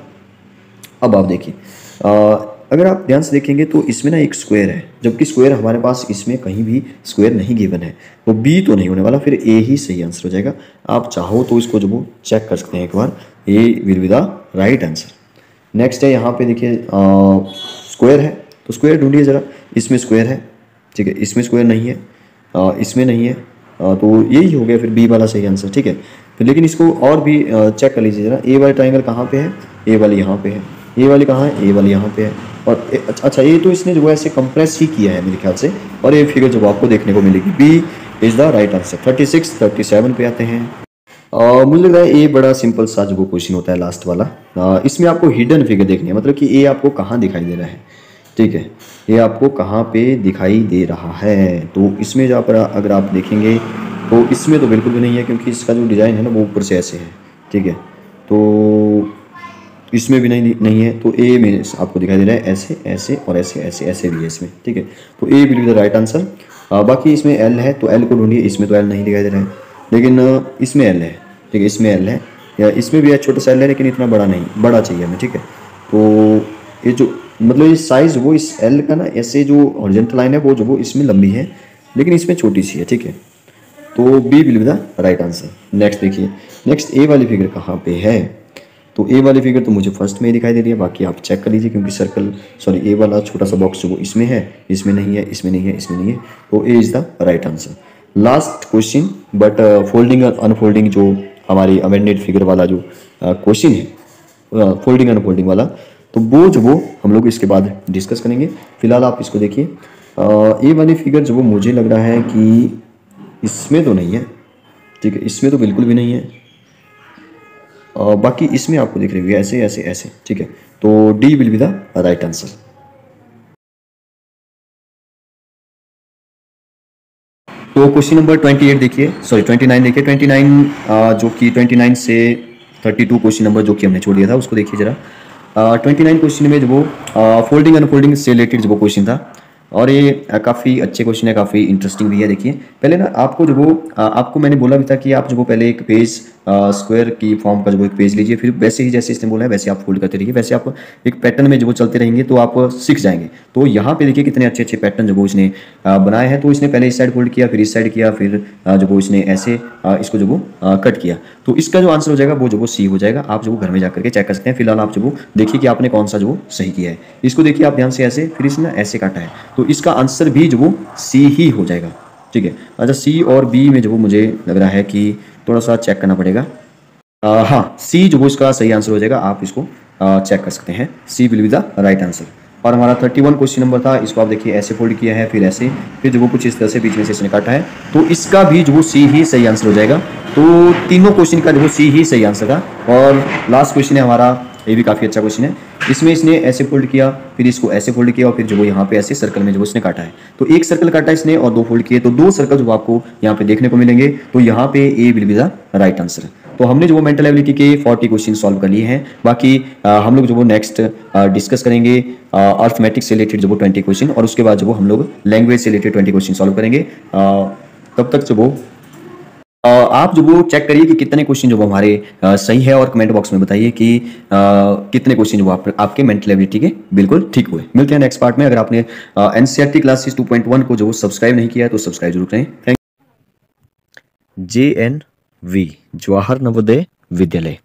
अब आप देखिए, अगर आप ध्यान से देखेंगे तो इसमें ना एक स्क्वायर है, जबकि स्क्वायर हमारे पास इसमें कहीं भी स्क्वायर नहीं गिवन है, तो बी तो नहीं होने वाला, फिर ए ही सही आंसर हो जाएगा। आप चाहो तो इसको जो वो चेक कर सकते हैं एक बार, A will be the right answer. Next है, यहाँ पे देखिए स्क्वायर है, तो स्क्वायर ढूंढिए ज़रा। इसमें स्क्वायर है, ठीक है, इसमें स्क्वायर नहीं है, इसमें नहीं है, तो यही हो गया फिर बी वाला सही आंसर। ठीक है, फिर लेकिन इसको और भी चेक कर लीजिए ज़रा, ए वाली ट्राइंगल कहाँ पे है, ए वाली यहाँ पे है, ए वाली कहाँ है, ए वाली यहाँ पे है, और अच्छा ये तो इसने जो है ऐसे कंप्रेस ही किया है मेरे ख्याल से, और ये फिगर जो आपको देखने को मिलेगी, B is the right answer. 36 37 पे आते हैं। मुझे लग रहा है ये बड़ा सिंपल सा जो वो क्वेश्चन होता है लास्ट वाला। इसमें आपको हिडन फिगर देखनी है, मतलब कि ये आपको कहाँ दिखाई दे रहा है। ठीक है, ये आपको कहाँ पे दिखाई दे रहा है, तो इसमें जहाँ पर अगर आप देखेंगे तो इसमें तो बिल्कुल भी नहीं है, क्योंकि इसका जो डिज़ाइन है ना वो ऊपर से ऐसे है। ठीक है, तो इसमें भी नहीं है, तो ए में आपको दिखाई दे रहा है ऐसे ऐसे और ऐसे ऐसे ऐसे भी है इसमें। ठीक है, तो A will be the right answer. बाकी इसमें एल है, तो एल को ढूंढिए, इसमें तो एल नहीं दिखाई दे रहा है, लेकिन इसमें एल है। ठीक है, इसमें एल है, या इसमें भी छोटा सा एल है, लेकिन इतना बड़ा नहीं, बड़ा चाहिए हमें। ठीक है, तो ये जो मतलब ये साइज़ वो इस एल का ना, ऐसे जो हॉरिजॉन्टल लाइन है वो जो वो इसमें लंबी है, लेकिन इसमें छोटी सी है। ठीक है, तो B will be the right answer. Next देखिए, नेक्स्ट ए वाली फिगर कहाँ पे है, तो तो ए वाली फिगर तो मुझे फर्स्ट में ही दिखाई दे रही है, बाकी आप चेक कर लीजिए क्योंकि सर्कल सॉरी ए वाला छोटा सा बॉक्स जो वो इसमें है, इसमें नहीं है, इसमें नहीं है, इसमें नहीं है, तो A is the right answer. Last question but folding unfolding जो हमारी अमेंडेड फिगर वाला जो क्वेश्चन है फोल्डिंग अनफोल्डिंग वाला, तो वो हम लोग इसके बाद डिस्कस करेंगे। फिलहाल आप इसको देखिए, ए वाली फिगर जो वो मुझे लग रहा है कि इसमें तो नहीं है, ठीक है, इसमें तो बिल्कुल भी नहीं है, बाकी इसमें आपको दिख रही है ऐसे ऐसे ऐसे, ठीक है, तो D will be the right answer. तो क्वेश्चन नंबर 28 देखिए, सॉरी 29 देखिए, 29 जो कि 29 से 32 क्वेश्चन नंबर जो कि हमने छोड़ दिया था उसको देखिए जरा। 29 क्वेश्चन में जो वो फोल्डिंग अनफोल्डिंग से रिलेटेड जो वो क्वेश्चन था, और ये काफ़ी अच्छे क्वेश्चन है, काफ़ी इंटरेस्टिंग भी है। देखिए पहले ना आपको जो वो आपको मैंने बोला भी था कि आप जो वो पहले एक पेज स्क्वायर की फॉर्म का जो एक पेज लीजिए, फिर वैसे ही जैसे इसने बोला है वैसे आप फोल्ड करते रहिए, वैसे आप एक पैटर्न में जो वो चलते रहेंगे तो आप सीख जाएंगे। तो यहाँ पे देखिए कितने अच्छे अच्छे पैटर्न जो वो इसने बनाए हैं। तो इसने पहले इस साइड फोल्ड किया, फिर इस साइड किया, फिर जो वो इसने ऐसे इसको जो वो कट किया। तो इसका जो आंसर हो जाएगा वो जो वो सी हो जाएगा। आप जो वो घर में जाकर के चेक कर सकते हैं। फिलहाल आप जो वो देखिए कि आपने कौन सा जो वो सही किया है। इसको देखिए आप ध्यान से ऐसे, फिर इसने ऐसे काटा है, तो इसका आंसर भी जो वो सी ही हो जाएगा, ठीक है। अच्छा सी और बी में जो वो मुझे लग रहा है कि थोड़ा सा चेक करना पड़ेगा। हाँ सी जो वो इसका सही आंसर हो जाएगा, आप इसको चेक कर सकते हैं, C will be the right answer. और हमारा 31 क्वेश्चन नंबर था, इसको आप देखिए ऐसे फोल्ड किया है, फिर ऐसे, फिर जो वो कुछ इस तरह से बीच में से इसने काटा है, तो इसका भी जो वो सी ही सही आंसर हो जाएगा। तो तीनों क्वेश्चन का जो वो सी ही सही आंसर था। और लास्ट क्वेश्चन है हमारा, ये भी काफ़ी अच्छा क्वेश्चन है। इसमें इसने ऐसे फोल्ड किया, फिर इसको ऐसे फोल्ड किया, और फिर जो वो यहाँ पे ऐसे सर्कल में जो इसने काटा है, तो एक सर्कल काटा इसने और दो फोल्ड किए, तो दो सर्कल जो आपको यहाँ पे देखने को मिलेंगे। तो यहाँ पे A will be the right answer. तो हमने जो वो मेंटल एबिलिटी के 40 क्वेश्चन सॉल्व कर लिए हैं। बाकी हम लोग जो वो नेक्स्ट डिस्कस करेंगे अर्थमेटिक्स से रिलेटेड जो वो 20 क्वेश्चन, और उसके बाद जो वो हम लोग लैंग्वेज से रिलेटेड 20 क्वेश्चन सॉल्व करेंगे। तब तक जो वो आप जो वो चेक करिए कि कितने क्वेश्चन जो वो हमारे सही है, और कमेंट बॉक्स में बताइए कि कितने क्वेश्चन जो वो आपके मेंटल एबिलिटी के बिल्कुल ठीक हुए। मिलते हैं नेक्स्ट पार्ट में। अगर आपने एनसीईआरटी क्लासेस 2.1 को जो वो सब्सक्राइब नहीं किया है तो सब्सक्राइब जरूर करें। थैंक JNV जवाहर नवोदय विद्यालय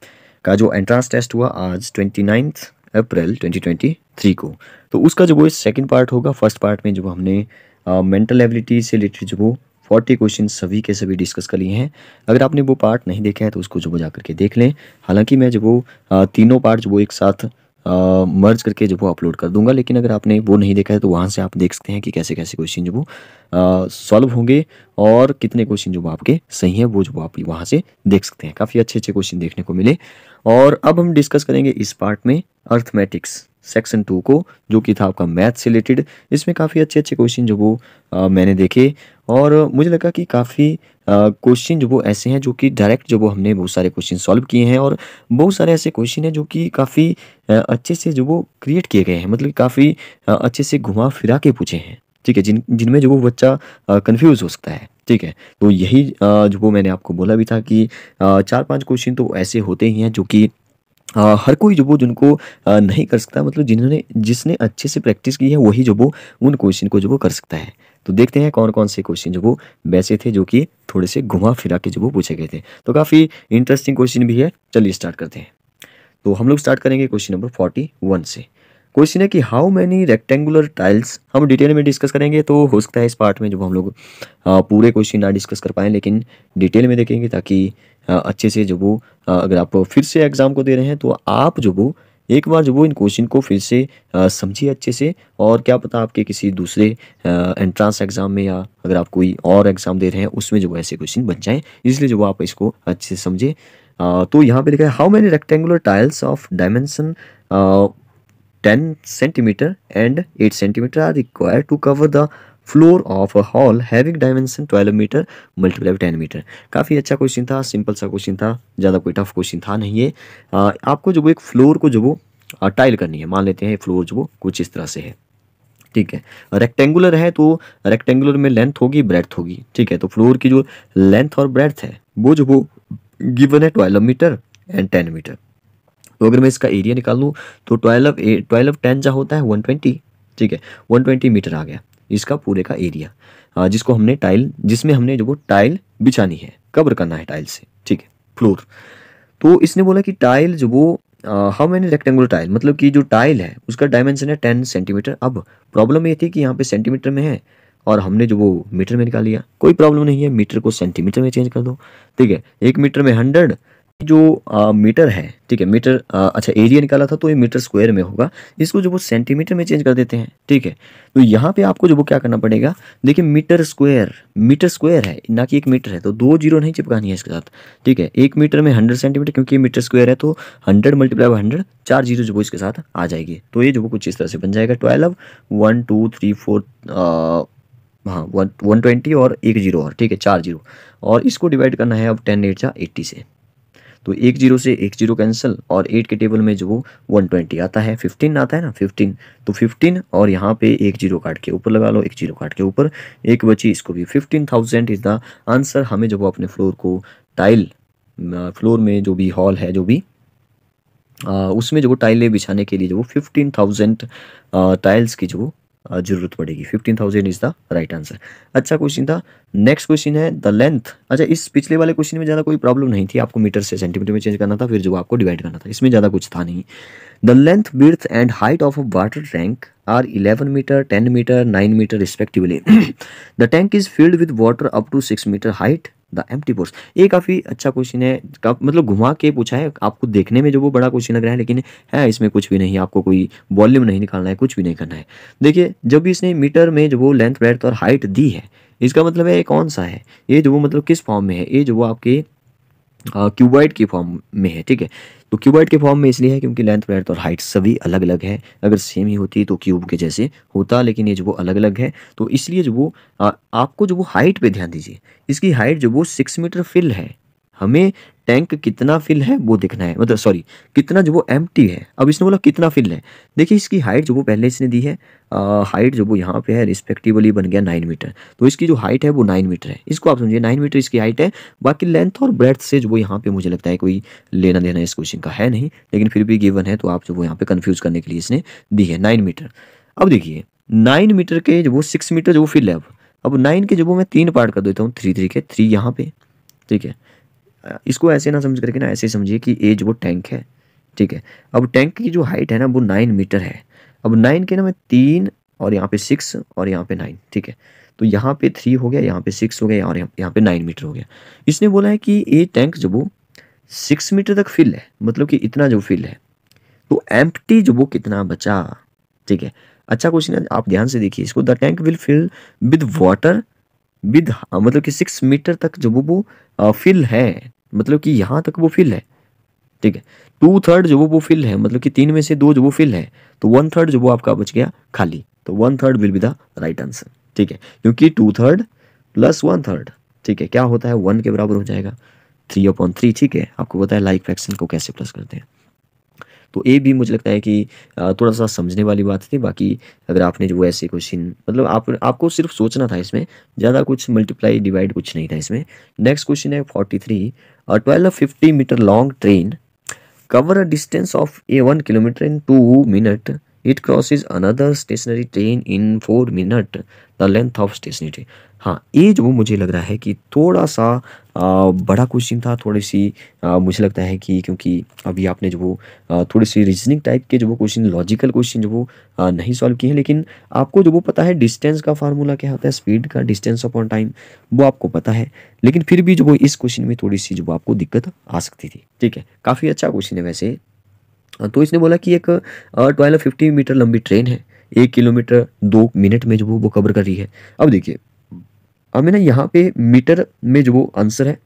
का जो एंट्रेंस टेस्ट हुआ आज 29 अप्रैल 2023 को, तो उसका जो वो सेकंड पार्ट होगा। फर्स्ट पार्ट में जो हमने मेंटल एबिलिटी से रिलेटेड जो वो 40 क्वेश्चन सभी के सभी डिस्कस कर लिए हैं। अगर आपने वो पार्ट नहीं देखा है तो उसको जो वो जा करके देख लें। हालांकि मैं जो वो तीनों पार्ट जो वो एक साथ मर्ज करके जो वो अपलोड कर दूंगा, लेकिन अगर आपने वो नहीं देखा है तो वहाँ से आप देख सकते हैं कि कैसे कैसे क्वेश्चन जो वो सॉल्व होंगे और कितने क्वेश्चन जो वो आपके सही हैं, वो जो वो आप वहाँ से देख सकते हैं। काफ़ी अच्छे अच्छे क्वेश्चन देखने को मिले। और अब हम डिस्कस करेंगे इस पार्ट में अर्थमेटिक्स सेक्शन 2 को, जो कि था आपका मैथ से रिलेटेड। इसमें काफ़ी अच्छे अच्छे क्वेश्चन जो वो मैंने देखे, और मुझे लगा कि काफ़ी क्वेश्चन जो वो ऐसे हैं जो कि डायरेक्ट जो वो हमने बहुत सारे क्वेश्चन सॉल्व किए हैं, और बहुत सारे ऐसे क्वेश्चन हैं जो कि काफ़ी अच्छे से जो वो क्रिएट किए गए हैं, मतलब काफ़ी अच्छे से घुमा फिरा के पूछे हैं, ठीक है, जिनमें जो वो बच्चा कंफ्यूज हो सकता है, ठीक है। तो यही जो वो मैंने आपको बोला भी था कि 4-5 क्वेश्चन तो ऐसे होते ही हैं जो कि हर कोई जो वो जिनको नहीं कर सकता, मतलब जिसने अच्छे से प्रैक्टिस की है वही जो वो उन क्वेश्चन को जो वो कर सकता है। तो देखते हैं कौन कौन से क्वेश्चन जो वो वैसे थे जो कि थोड़े से घुमा फिरा के जो वो पूछे गए थे। तो काफ़ी इंटरेस्टिंग क्वेश्चन भी है। चलिए स्टार्ट करते हैं। तो हम लोग स्टार्ट करेंगे क्वेश्चन नंबर 41 से। क्वेश्चन है कि हाउ मैनी रेक्टेंगुलर टाइल्स, हम डिटेल में डिस्कस करेंगे। तो हो सकता है इस पार्ट में जो हम लोग पूरे क्वेश्चन ना डिस्कस कर पाएँ, लेकिन डिटेल में देखेंगे ताकि अच्छे से जो वो अगर आप फिर से एग्ज़ाम को दे रहे हैं तो आप जो वो एक बार जो वो इन क्वेश्चन को फिर से समझिए अच्छे से, और क्या पता आपके किसी दूसरे एंट्रेंस एग्ज़ाम में या अगर आप कोई और एग्ज़ाम दे रहे हैं उसमें जो वो ऐसे क्वेश्चन बन जाएँ, इसलिए जो वो आप इसको अच्छे से समझे। तो यहाँ पे लिखा है how many rectangular tiles of dimension 10 centimeter and 8 centimeter are required to cover the floor of a hall having dimension 12 metre multiply 10 metre. काफ़ी अच्छा क्वेश्चन था, सिंपल सा क्वेश्चन था, ज़्यादा कोई टफ क्वेश्चन था नहीं है। आपको जो वो एक फ्लोर को जो वो टाइल करनी है। मान लेते हैं फ्लोर जो वो कुछ इस तरह से है, ठीक है। रेक्टेंगुलर है तो रेक्टेंगुलर में लेंथ होगी ब्रेड्थ होगी, ठीक है। तो फ्लोर की जो लेंथ और ब्रेड्थ है वो जो वो गिवन है 12 मीटर एंड 10 मीटर। तो अगर मैं इसका एरिया निकाल लूँ तो 12 10 जा होता है 120, ठीक है। 120 मीटर आ गया इसका पूरे का एरिया, जिसमें हमने जो वो टाइल बिछानी है, कवर करना है टाइल से, ठीक है, फ्लोर। तो इसने बोला कि टाइल जो वो हाउ मैनी रेक्टेंगुलर टाइल, मतलब कि जो टाइल है उसका डायमेंशन है 10 सेंटीमीटर। अब प्रॉब्लम ये थी कि यहाँ पे सेंटीमीटर में है और हमने जो वो मीटर में निकाल लिया। कोई प्रॉब्लम नहीं है, मीटर को सेंटीमीटर में चेंज कर दो। ठीक है, 1 मीटर में 100, जो मीटर है, ठीक है, मीटर अच्छा एरिया निकाला था तो ये मीटर स्क्वायर में होगा, इसको जो वो सेंटीमीटर में चेंज कर देते हैं। ठीक है, तो यहाँ पे आपको जो वो क्या करना पड़ेगा, देखिए मीटर स्क्वायर है ना कि 1 मीटर है, तो 2 जीरो नहीं चिपकानी है इसके साथ। ठीक है, 1 मीटर में 100 सेंटीमीटर, क्योंकि ये मीटर स्क्वायर है तो 100 मल्टीप्लाई बाई 100, 4 जीरो जो वो इसके साथ आ जाएगी। तो ये जो वो कुछ इस तरह से बन जाएगा 12, 1 2 3 4, हाँ 120 और 1 जीरो और, ठीक है 4 जीरो, और इसको डिवाइड करना है अब 10 8 जा 80 से। तो 1 जीरो से 1 जीरो कैंसिल, और 8 के टेबल में जो वो 120 आता है, 15 आता है ना 15, तो 15 और यहाँ पे 1 जीरो काट के ऊपर लगा लो, 1 जीरो काट के ऊपर एक बची, इसको भी 15,000 इज द आंसर। हमें जो वो अपने फ्लोर को टाइल, फ्लोर में जो भी हॉल है, जो भी उसमें जो वो टाइलें बिछाने के लिए जो वो 15,000 टाइल्स की जो जरूरत पड़ेगी। 15,000 इज द राइट आंसर। अच्छा क्वेश्चन था। नेक्स्ट क्वेश्चन है द लेंथ। अच्छा, इस पिछले वाले क्वेश्चन में ज़्यादा कोई प्रॉब्लम नहीं थी, आपको मीटर से सेंटीमीटर में चेंज करना था, फिर जो आपको डिवाइड करना था, इसमें ज़्यादा कुछ था नहीं। The length, width and height of a water tank are 11 metre, 10 metre, 9 metre respectively. The tank is filled with water up to 6 metre height, the empty pores. ये काफ़ी अच्छा क्वेश्चन है, मतलब घुमा के पूछा है, आपको देखने में जो वो बड़ा क्वेश्चन लग रहा है, लेकिन है इसमें कुछ भी नहीं, आपको कोई वॉल्यूम नहीं निकालना है, कुछ भी नहीं करना है। देखिए, जब भी इसने मीटर में जो वो लेंथ, ब्रेड्थ और हाइट दी है, इसका मतलब है ये कौन सा है, ये जो वो मतलब किस फॉर्म में है, ये जो वो आपके क्यूबॉइड की फॉर्म में है। ठीक है, तो क्यूबॉइड के फॉर्म में इसलिए है क्योंकि लेंथ, ब्रेड्थ और हाइट सभी अलग अलग है। अगर सेम ही होती तो क्यूब के जैसे होता, लेकिन ये जो वो अलग अलग है, तो इसलिए जो वो आपको जो वो हाइट पे ध्यान दीजिए। इसकी हाइट जो वो 6 मीटर फिल है, हमें टैंक कितना फिल है वो देखना है, मतलब सॉरी कितना जो वो एम्प्टी है। अब इसने बोला कितना फिल है, देखिए इसकी हाइट जो वो पहले इसने दी है, हाइट जो वो यहाँ पे है रिस्पेक्टिवली बन गया 9 मीटर, तो इसकी जो हाइट है वो 9 मीटर है। इसको आप समझिए 9 मीटर इसकी हाइट है। बाकी लेंथ और ब्रेड्थ से जो वो यहाँ पे मुझे लगता है कोई लेना देना इस क्वेश्चन का है नहीं, लेकिन फिर भी गिवन है, तो आप जो वो यहाँ पे कन्फ्यूज करने के लिए इसने दी है 9 मीटर। अब देखिए 9 मीटर के जो वो 6 मीटर जो वो फिल है। अब 9 के जो वो मैं 3 पार्ट कर देता हूँ, 3 3 के 3 यहाँ पे। ठीक है, इसको ऐसे ना समझ करके ना ऐसे समझिए कि ये जो वो टैंक है। ठीक है, अब टैंक की जो हाइट है ना वो 9 मीटर है। अब 9 के ना मैं 3 और यहाँ पे 6 और यहाँ पे 9। ठीक है, तो यहाँ पे 3 हो गया, यहाँ पे 6 हो गया और यहाँ पे 9 मीटर हो गया। इसने बोला है कि ये टैंक जो वो 6 मीटर तक फिल है, मतलब कि इतना जो फिल है, तो एम्प्टी जो वो कितना बचा। ठीक है, अच्छा क्वेश्चन है, आप ध्यान से देखिए इसको। The tank will fill with water with, मतलब कि 6 मीटर तक जो वो फिल है, मतलब कि यहाँ तक वो फिल है। ठीक है, 2/3 जो वो फिल है, मतलब कि 3 में से 2 जो वो फिल है, तो 1/3 जो वो आपका बच गया खाली, तो 1/3 will be the right answer. ठीक है, क्योंकि 2/3 प्लस 1/3, ठीक है, क्या होता है 1 के बराबर हो जाएगा, 3/3। ठीक है, आपको पता है लाइक फ्रैक्शन को कैसे प्लस करते हैं। तो ये भी मुझे लगता है कि थोड़ा सा समझने वाली बात थी। बाकी अगर आपने जो ऐसे क्वेश्चन, मतलब आपको सिर्फ सोचना था, इसमें ज़्यादा कुछ मल्टीप्लाई डिवाइड कुछ नहीं था इसमें। नेक्स्ट क्वेश्चन है 43। 1250 metre long train cover a distance of a 1 kilometer in 2 minutes. It crosses another stationary train in 4 minutes. The length of stationary train. हाँ, ये जो मुझे लग रहा है कि थोड़ा सा बड़ा क्वेश्चन था, थोड़ी सी मुझे लगता है कि क्योंकि अभी आपने जो वो थोड़ी सी रीजनिंग टाइप के जो वो क्वेश्चन, लॉजिकल क्वेश्चन जो वो नहीं सॉल्व किए हैं, लेकिन आपको जो वो पता है डिस्टेंस का फार्मूला क्या होता है, स्पीड का, डिस्टेंस अपॉन टाइम, वो आपको पता है। लेकिन फिर भी जो वो इस क्वेश्चन में थोड़ी सी जो वो आपको दिक्कत आ सकती थी। ठीक है, काफ़ी अच्छा क्वेश्चन है वैसे। तो इसने बोला कि एक 1250 मीटर लंबी ट्रेन है, 1 किलोमीटर 2 मिनट में जो वो कवर कर रही है। अब देखिए, हमें ना यहाँ पे मीटर में जो वो आंसर है,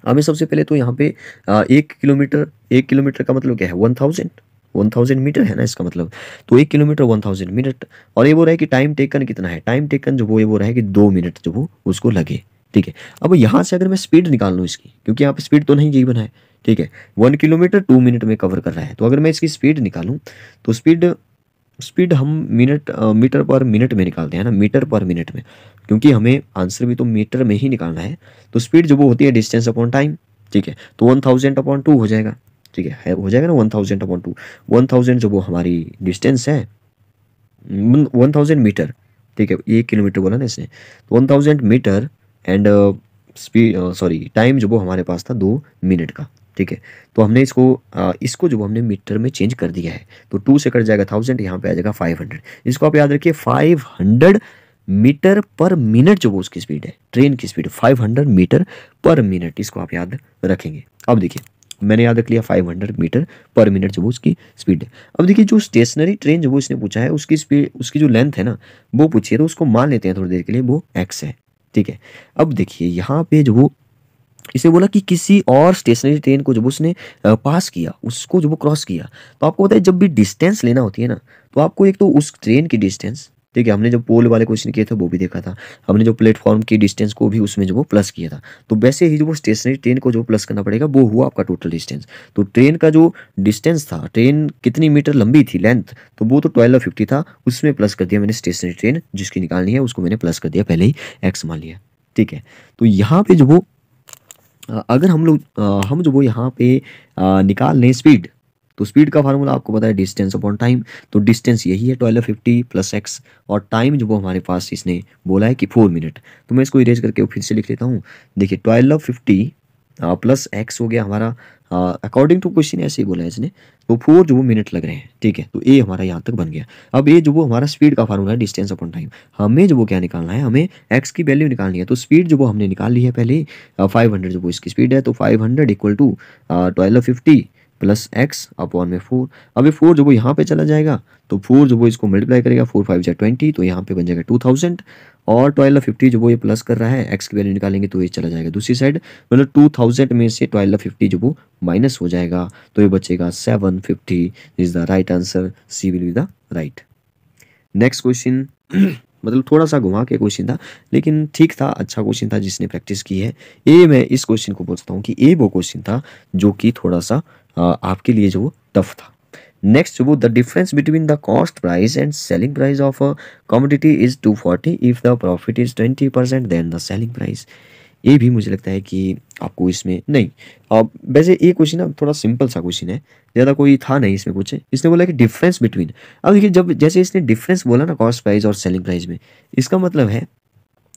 हमें सबसे पहले तो यहाँ पे 1 किलोमीटर का मतलब क्या है, 1000 मीटर है ना इसका मतलब। तो 1 किलोमीटर 1000 मिनट, और ये बोल रहा है कि टाइम टेकन कितना है, टाइम टेकन जो वो ये बोल रहा है कि 2 मिनट जो वो उसको लगे। ठीक है, अब यहाँ से अगर मैं स्पीड निकाल लूँ इसकी, क्योंकि यहाँ पे स्पीड तो नहीं गिवन है। ठीक है, 1 किलोमीटर 2 मिनट में कवर कर रहा है, तो अगर मैं इसकी स्पीड निकालूँ तो स्पीड हम मीटर पर मिनट में निकालते हैं ना, मीटर पर मिनट में, क्योंकि हमें आंसर भी तो मीटर में ही निकालना है। तो स्पीड जो वो होती है डिस्टेंस अपॉन टाइम। ठीक है, तो 1000/2 हो जाएगा। ठीक है, हो जाएगा ना 1000/2। 1000 जो वो हमारी डिस्टेंस है, 1000 मीटर। ठीक है, 1 किलोमीटर बोला ना इसने, तो 1000 metre and speed, sorry time जो वो हमारे पास था 2 मिनट का। ठीक है। तो हमने इसको जो हमने मीटर में चेंज कर दिया है, तो 2 से कट जाएगा 1000, यहाँ पे आ जाएगा 500। इसको आप याद रखिए, 500 मीटर पर मिनट जो वो उसकी स्पीड है, ट्रेन की स्पीड 500 मीटर पर मिनट, इसको आप याद रखेंगे। अब देखिए मैंने याद रख लिया 500 मीटर पर मिनट जो वो उसकी स्पीड है। अब देखिए जो स्टेशनरी ट्रेन जो वो इसने पूछा है, उसकी स्पीड, उसकी जो लेंथ है ना वो पूछी है, तो उसको मान लेते हैं थोड़ी देर के लिए वो x है, ठीक है। अब देखिए यहाँ पे जो वो इसने बोला कि किसी और स्टेशनरी ट्रेन को जब उसने पास किया, उसको जब वो क्रॉस किया, तो आपको पता है जब भी डिस्टेंस लेना होती है ना, तो आपको एक तो उस ट्रेन की डिस्टेंस, ठीक है, हमने जब पोल वाले क्वेश्चन किए थे वो भी देखा था, हमने जो प्लेटफॉर्म की डिस्टेंस को भी उसमें जो वो प्लस किया था, तो वैसे ही जो वो स्टेशनरी ट्रेन को जो प्लस करना पड़ेगा वो हुआ आपका टोटल डिस्टेंस। तो ट्रेन का जो डिस्टेंस था, ट्रेन कितनी मीटर लंबी थी लेंथ, तो वो तो 1250 था, उसमें प्लस कर दिया मैंने स्टेशनरी ट्रेन जिसकी निकालनी है, उसको मैंने प्लस कर दिया, पहले ही एक्स मान लिया, ठीक है। तो यहाँ पे जो वो अगर हम जो वो यहाँ पे निकाल लें स्पीड, तो स्पीड का फार्मूला आपको पता है डिस्टेंस अपॉन टाइम, तो डिस्टेंस यही है 1250 प्लस एक्स, और टाइम जो वो हमारे पास इसने बोला है कि 4 मिनट, तो मैं इसको इरेज करके फिर से लिख लेता हूँ। देखिए 1250 प्लस एक्स हो गया हमारा, अकॉर्डिंग टू क्वेश्चन ऐसे ही बोला है इसने, तो 4 जो वो मिनट लग रहे हैं, ठीक है। तो ए हमारा यहाँ तक बन गया। अब ये जो वो हमारा स्पीड का फार्मूला है डिस्टेंस अपॉन टाइम, हमें जो वो क्या निकालना है, हमें एक्स की वैल्यू निकालनी है। तो स्पीड जो वो हमने निकाल ली है पहले, 500 जो वो इसकी स्पीड है, तो 500 equal to 1250 plus x upon में 4। अब ये 4 जो वो यहाँ पे चला जाएगा, तो 4 जो वो इसको मल्टीप्लाई करेगा, 4 5 जा 20, तो यहाँ पे बन जाएगा 2000, और 1250 जो वो ये प्लस कर रहा है, एक्स की वैल्यू निकालेंगे तो ये चला जाएगा दूसरी साइड, मतलब 2000 में से 1250 जो वो माइनस हो जाएगा, तो ये बचेगा 750 is the right answer, C will be the right. Next question मतलब थोड़ा सा घुमा के क्वेश्चन था, लेकिन ठीक था, अच्छा क्वेश्चन था, जिसने प्रैक्टिस की है। ये मैं इस क्वेश्चन को बोलता हूँ कि ये वो क्वेश्चन था जो कि थोड़ा सा आपके लिए जो टफ था। नेक्स्ट वो the difference between the cost price and selling price of a commodity is 240 if the profit is 20% then the selling price. ये भी मुझे लगता है कि आपको इसमें नहीं, अब वैसे ये क्वेश्चन ना थोड़ा सिंपल सा क्वेश्चन है, ज़्यादा कोई था नहीं इसमें कुछ। इसने बोला कि डिफरेंस बिटवीन, अब देखिए जब जैसे इसने डिफरेंस बोला ना कॉस्ट प्राइस और सेलिंग प्राइस में, इसका मतलब है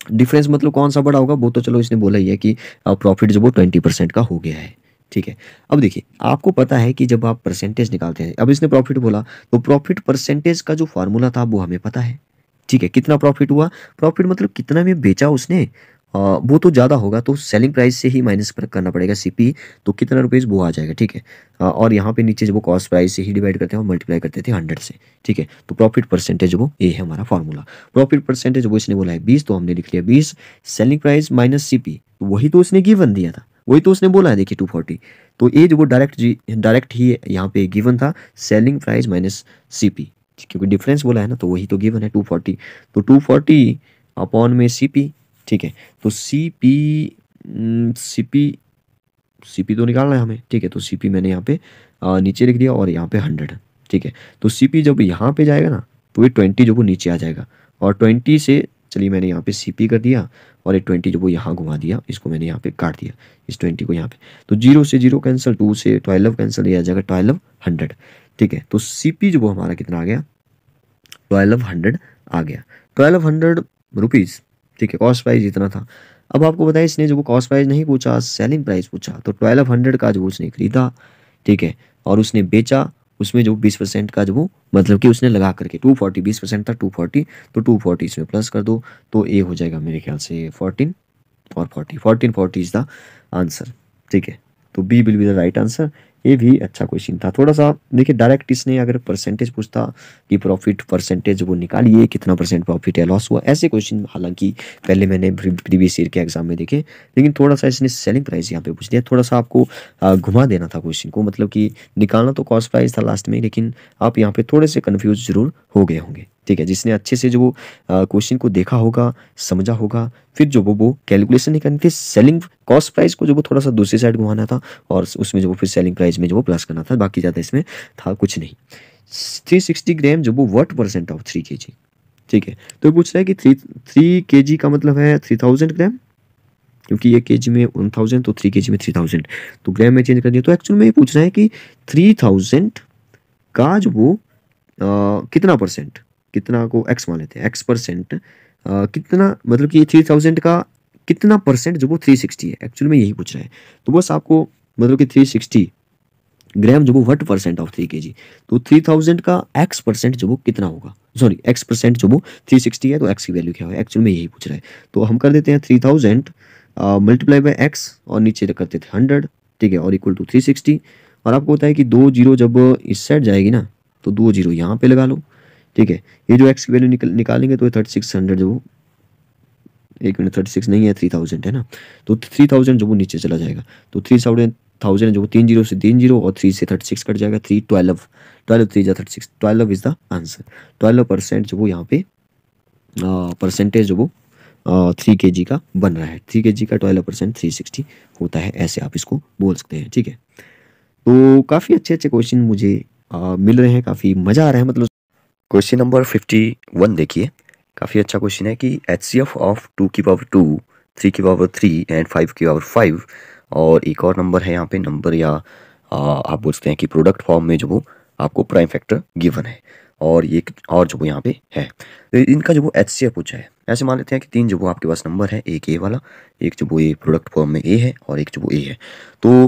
डिफरेंस मतलब कौन सा बड़ा होगा, वो तो चलो इसने बोला ही है कि प्रॉफिट जो वो 20% का हो गया है, ठीक है। अब देखिए आपको पता है कि जब आप परसेंटेज निकालते हैं, अब इसने प्रॉफिट बोला, तो प्रॉफिट परसेंटेज का जो फार्मूला था वो हमें पता है, ठीक है। कितना प्रॉफिट हुआ, प्रॉफिट मतलब कितना में बेचा उसने, वो तो ज़्यादा होगा, तो सेलिंग प्राइस से ही माइनस करना पड़ेगा सीपी, तो कितना रुपीज़ वो आ जाएगा, ठीक है। और यहाँ पे नीचे जब वो कॉस्ट प्राइस से ही डिवाइड करते हैं और मल्टीप्लाई करते थे 100 से, ठीक है। तो प्रॉफिट परसेंटेज वो ये है हमारा फार्मूला। प्रॉफिट परसेंटेज वो इसने बोला है 20, तो हमने लिख लिया 20, सेलिंग प्राइस माइनस सीपी, तो वही तो उसने गिवन दिया था, वही तो उसने बोला है, देखिए 240, तो ये जो वो डायरेक्ट ही यहाँ पे गिवन था, सेलिंग प्राइस माइनस सीपी, क्योंकि डिफरेंस बोला है ना, तो वही तो गिवन है 240, तो 240 अपॉन में सीपी, ठीक है। तो सीपी तो निकालना है हमें, ठीक है। तो सीपी मैंने यहाँ पे नीचे लिख दिया और यहाँ पे 100, ठीक है। तो सीपी जब यहाँ पे जाएगा ना, तो ये 20 जो वो नीचे आ जाएगा, और 20 से चलिए मैंने यहाँ पे सीपी कर दिया, और ये 20 जो वो यहाँ घुमा दिया, इसको मैंने यहाँ पे काट दिया, इस 20 को यहाँ पे, तो 0 से 0 कैंसिल, 2 से 12 कैंसिल, ये आ जाएगा 1200, ठीक है। तो सीपी जो वो हमारा कितना आ गया, 1200 आ गया, 1200 रुपीज़, ठीक है। कॉस्ट प्राइस इतना था। अब आपको बताया इसने जो वो कॉस्ट प्राइस नहीं पूछा, सेलिंग प्राइस पूछा, तो 1200 का जो उसने खरीदा, ठीक है, और उसने बेचा, उसमें जो 20% का जो वो मतलब कि उसने लगा करके 240, 20% था 240, तो 240 इसमें प्लस कर दो, तो ए हो जाएगा मेरे ख्याल से 14 और 1440 इज द आंसर, ठीक है। तो B will be the right answer. ये भी अच्छा क्वेश्चन था थोड़ा सा। देखिए डायरेक्ट इसने अगर परसेंटेज पूछता कि प्रॉफिट परसेंटेज वो निकालिए, कितना परसेंट प्रॉफिट या लॉस हुआ, ऐसे क्वेश्चन हालांकि पहले मैंने प्रीवियस ईयर के एग्जाम में देखे, लेकिन थोड़ा सा इसने सेलिंग प्राइस यहाँ पे पूछ दिया, थोड़ा सा आपको घुमा देना था क्वेश्चन को, मतलब कि निकालना तो कॉस्ट प्राइस था लास्ट में, लेकिन आप यहाँ पे थोड़े से कन्फ्यूज जरूर हो गए होंगे, ठीक है। जिसने अच्छे से जो क्वेश्चन को देखा होगा, समझा होगा, फिर जो वो कैलकुलेशन नहीं करनी थी, सेलिंग कॉस्ट प्राइस को जो वो थोड़ा सा दूसरी साइड घुमाना था, और उसमें जो वो फिर सेलिंग प्राइस में जो वो प्लस करना था, बाकी ज़्यादा इसमें था कुछ नहीं। 360 ग्राम जो वो व्हाट परसेंट ऑफ 3 kg, ठीक है। तो ये पूछ रहा है कि 3 kg का मतलब है 3000 ग्राम, क्योंकि ये kg में 1000, तो 3 kg में 3000, तो ग्राम में चेंज कर दिया। तो एक्चुअल में ये पूछ रहा है कि 3000 का जो वो कितना परसेंट, कितना को एक्स मान लेते हैं, एक्स परसेंट कितना, मतलब कि 3000 का कितना परसेंट जो वो 360 है, एक्चुअल में यही पूछ रहा है। तो बस आपको मतलब कि 360 ग्राम जो वो व्हाट परसेंट ऑफ 3 kg। तो 3000 का x परसेंट जो वो कितना होगा, सॉरी x परसेंट जो वो 360 है, तो x की वैल्यू क्या है, एक्चुअल में यही पूछ रहा है। तो हम कर देते हैं 3000 मल्टीप्लाई बाय x और नीचे करते थे 100, ठीक है, और इक्वल टू 360। और आपको होता है कि 2 जीरो जब इस साइड जाएगी ना, तो 2 जीरो यहाँ पे लगा लो, ठीक है। ये जो x की वैल्यू निकालेंगे तो 3600 जो वो, एक मिनट, 36 नहीं है, 3000 है ना, तो 3000 जो वो नीचे चला जाएगा। तो 3000 जो वो 3 जीरो से 3 जीरो और 3 से 36 कट जाएगा, 3 12, 12 3 जा 36, 12 इज द आंसर। 12% जो वो यहाँ पे परसेंटेज जो वो 3 kg का बन रहा है। 3 kg का 12% 360 होता है, ऐसे आप इसको बोल सकते हैं, ठीक है। तो काफ़ी अच्छे अच्छे क्वेश्चन मुझे मिल रहे हैं, काफ़ी मज़ा आ रहा है। मतलब क्वेश्चन नंबर 51 देखिए, काफ़ी अच्छा क्वेश्चन है कि HCF ऑफ 2 की पावर 2, 3 की पावर 3 एंड 5 की पावर 5, और एक और नंबर है यहाँ पे, नंबर या आप बोल सकते हैं कि प्रोडक्ट फॉर्म में जो वो आपको प्राइम फैक्टर गिवन है, और ये और जो वो यहाँ पे है। तो इनका जो वो HCF पूछा है, ऐसे मान लेते हैं कि 3 जो वो आपके पास नंबर है, एक ए वाला, एक जो वो ये प्रोडक्ट फॉर्म में ए है, और एक जो वो ए है। तो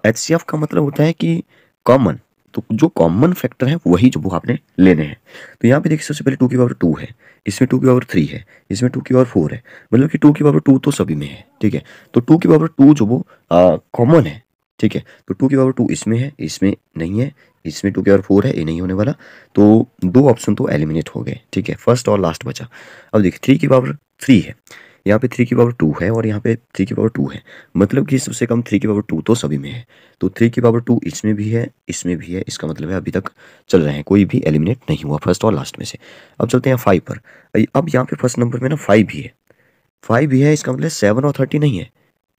HCF का मतलब होता है कि कॉमन, तो जो कॉमन फैक्टर है वही जो वो आपने लेने हैं। तो यहाँ पे देखिए, सबसे पहले 2 की पावर 2 है, इसमें 2 की पावर 3 है, इसमें 2 की पावर 4 है, मतलब कि 2 की पावर 2 तो सभी में है, ठीक है। तो 2 की पावर 2 जो वो कॉमन है, ठीक है। तो 2 की पावर 2 इसमें है, इसमें नहीं है, इसमें 2 की पावर 4 है, ये नहीं होने वाला। तो दो ऑप्शन तो एलिमिनेट हो गए, ठीक है, फर्स्ट और लास्ट बचा। अब देखिए 3 की पावर 3 है, यहाँ पे 3 की पावर 2 है, और यहाँ पे 3 की पावर 2 है, मतलब कि सबसे कम 3 की पावर 2 तो सभी में है। तो 3 की पावर 2 इसमें भी है, इसमें भी है, इसका मतलब है अभी तक चल रहे हैं, कोई भी एलिमिनेट नहीं हुआ फर्स्ट और लास्ट में से। अब चलते हैं 5 पर। अब यहाँ पे फर्स्ट नंबर में ना 5 भी है, 5 भी है, इसका मतलब 7 और 13 नहीं है।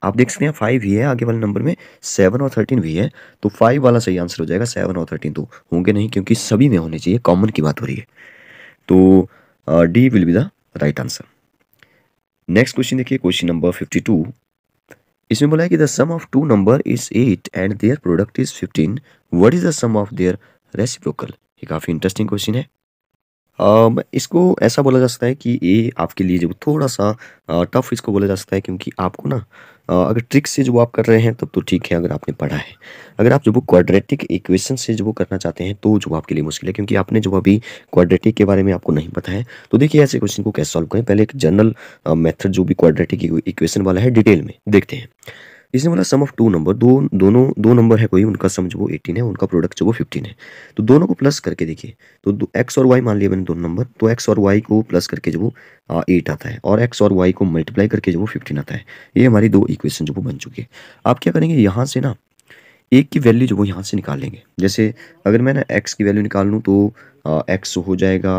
आप देख सकते हैं 5 ही है, आगे वाले नंबर में 7 और 13 भी है, तो 5 वाला सही आंसर हो जाएगा। 7 और 13 तो होंगे नहीं, क्योंकि सभी में होने चाहिए, कॉमन की बात हो रही है। तो D will be the right answer. Next question देखिए, क्वेश्चन नंबर 52। इसमें बोला है कि the sum of two number is 8 and their product is 15, what is the sum of their reciprocal. ये काफ़ी इंटरेस्टिंग क्वेश्चन है। इसको ऐसा बोला जा सकता है कि ये आपके लिए जो थोड़ा सा टफ इसको बोला जा सकता है, क्योंकि आपको ना अगर ट्रिक से जो आप कर रहे हैं तब तो ठीक है, अगर आपने पढ़ा है। अगर आप जो वो क्वाड्रेटिक इक्वेशन से जो वो करना चाहते हैं तो जो आपके लिए मुश्किल है, क्योंकि आपने जो अभी क्वाड्रेटिक के बारे में आपको नहीं पता है। तो देखिए ऐसे क्वेश्चन को कैसे सॉल्व करें, पहले एक जनरल मेथड जो भी क्वाड्रेटिक इक्वेशन वाला है डिटेल में देखते हैं। इसने बोला सम ऑफ टू नंबर, दो नंबर है कोई, उनका सम जो वो 18 है, उनका प्रोडक्ट जो वो 15 है। तो दोनों को प्लस करके देखिए, तो एक्स और वाई मान लिया मैंने दोनों नंबर, तो एक्स और वाई को प्लस करके जो वो 8 आता है, और एक्स और वाई को मल्टीप्लाई करके जो वो 15 आता है। ये हमारी दो इक्वेशन जो वो बन चुकी है। आप क्या करेंगे, यहाँ से ना एक की वैल्यू जो वो यहाँ से निकाल लेंगे। जैसे अगर मैं ना एक्स की वैल्यू निकाल लूँ तो एक्स हो जाएगा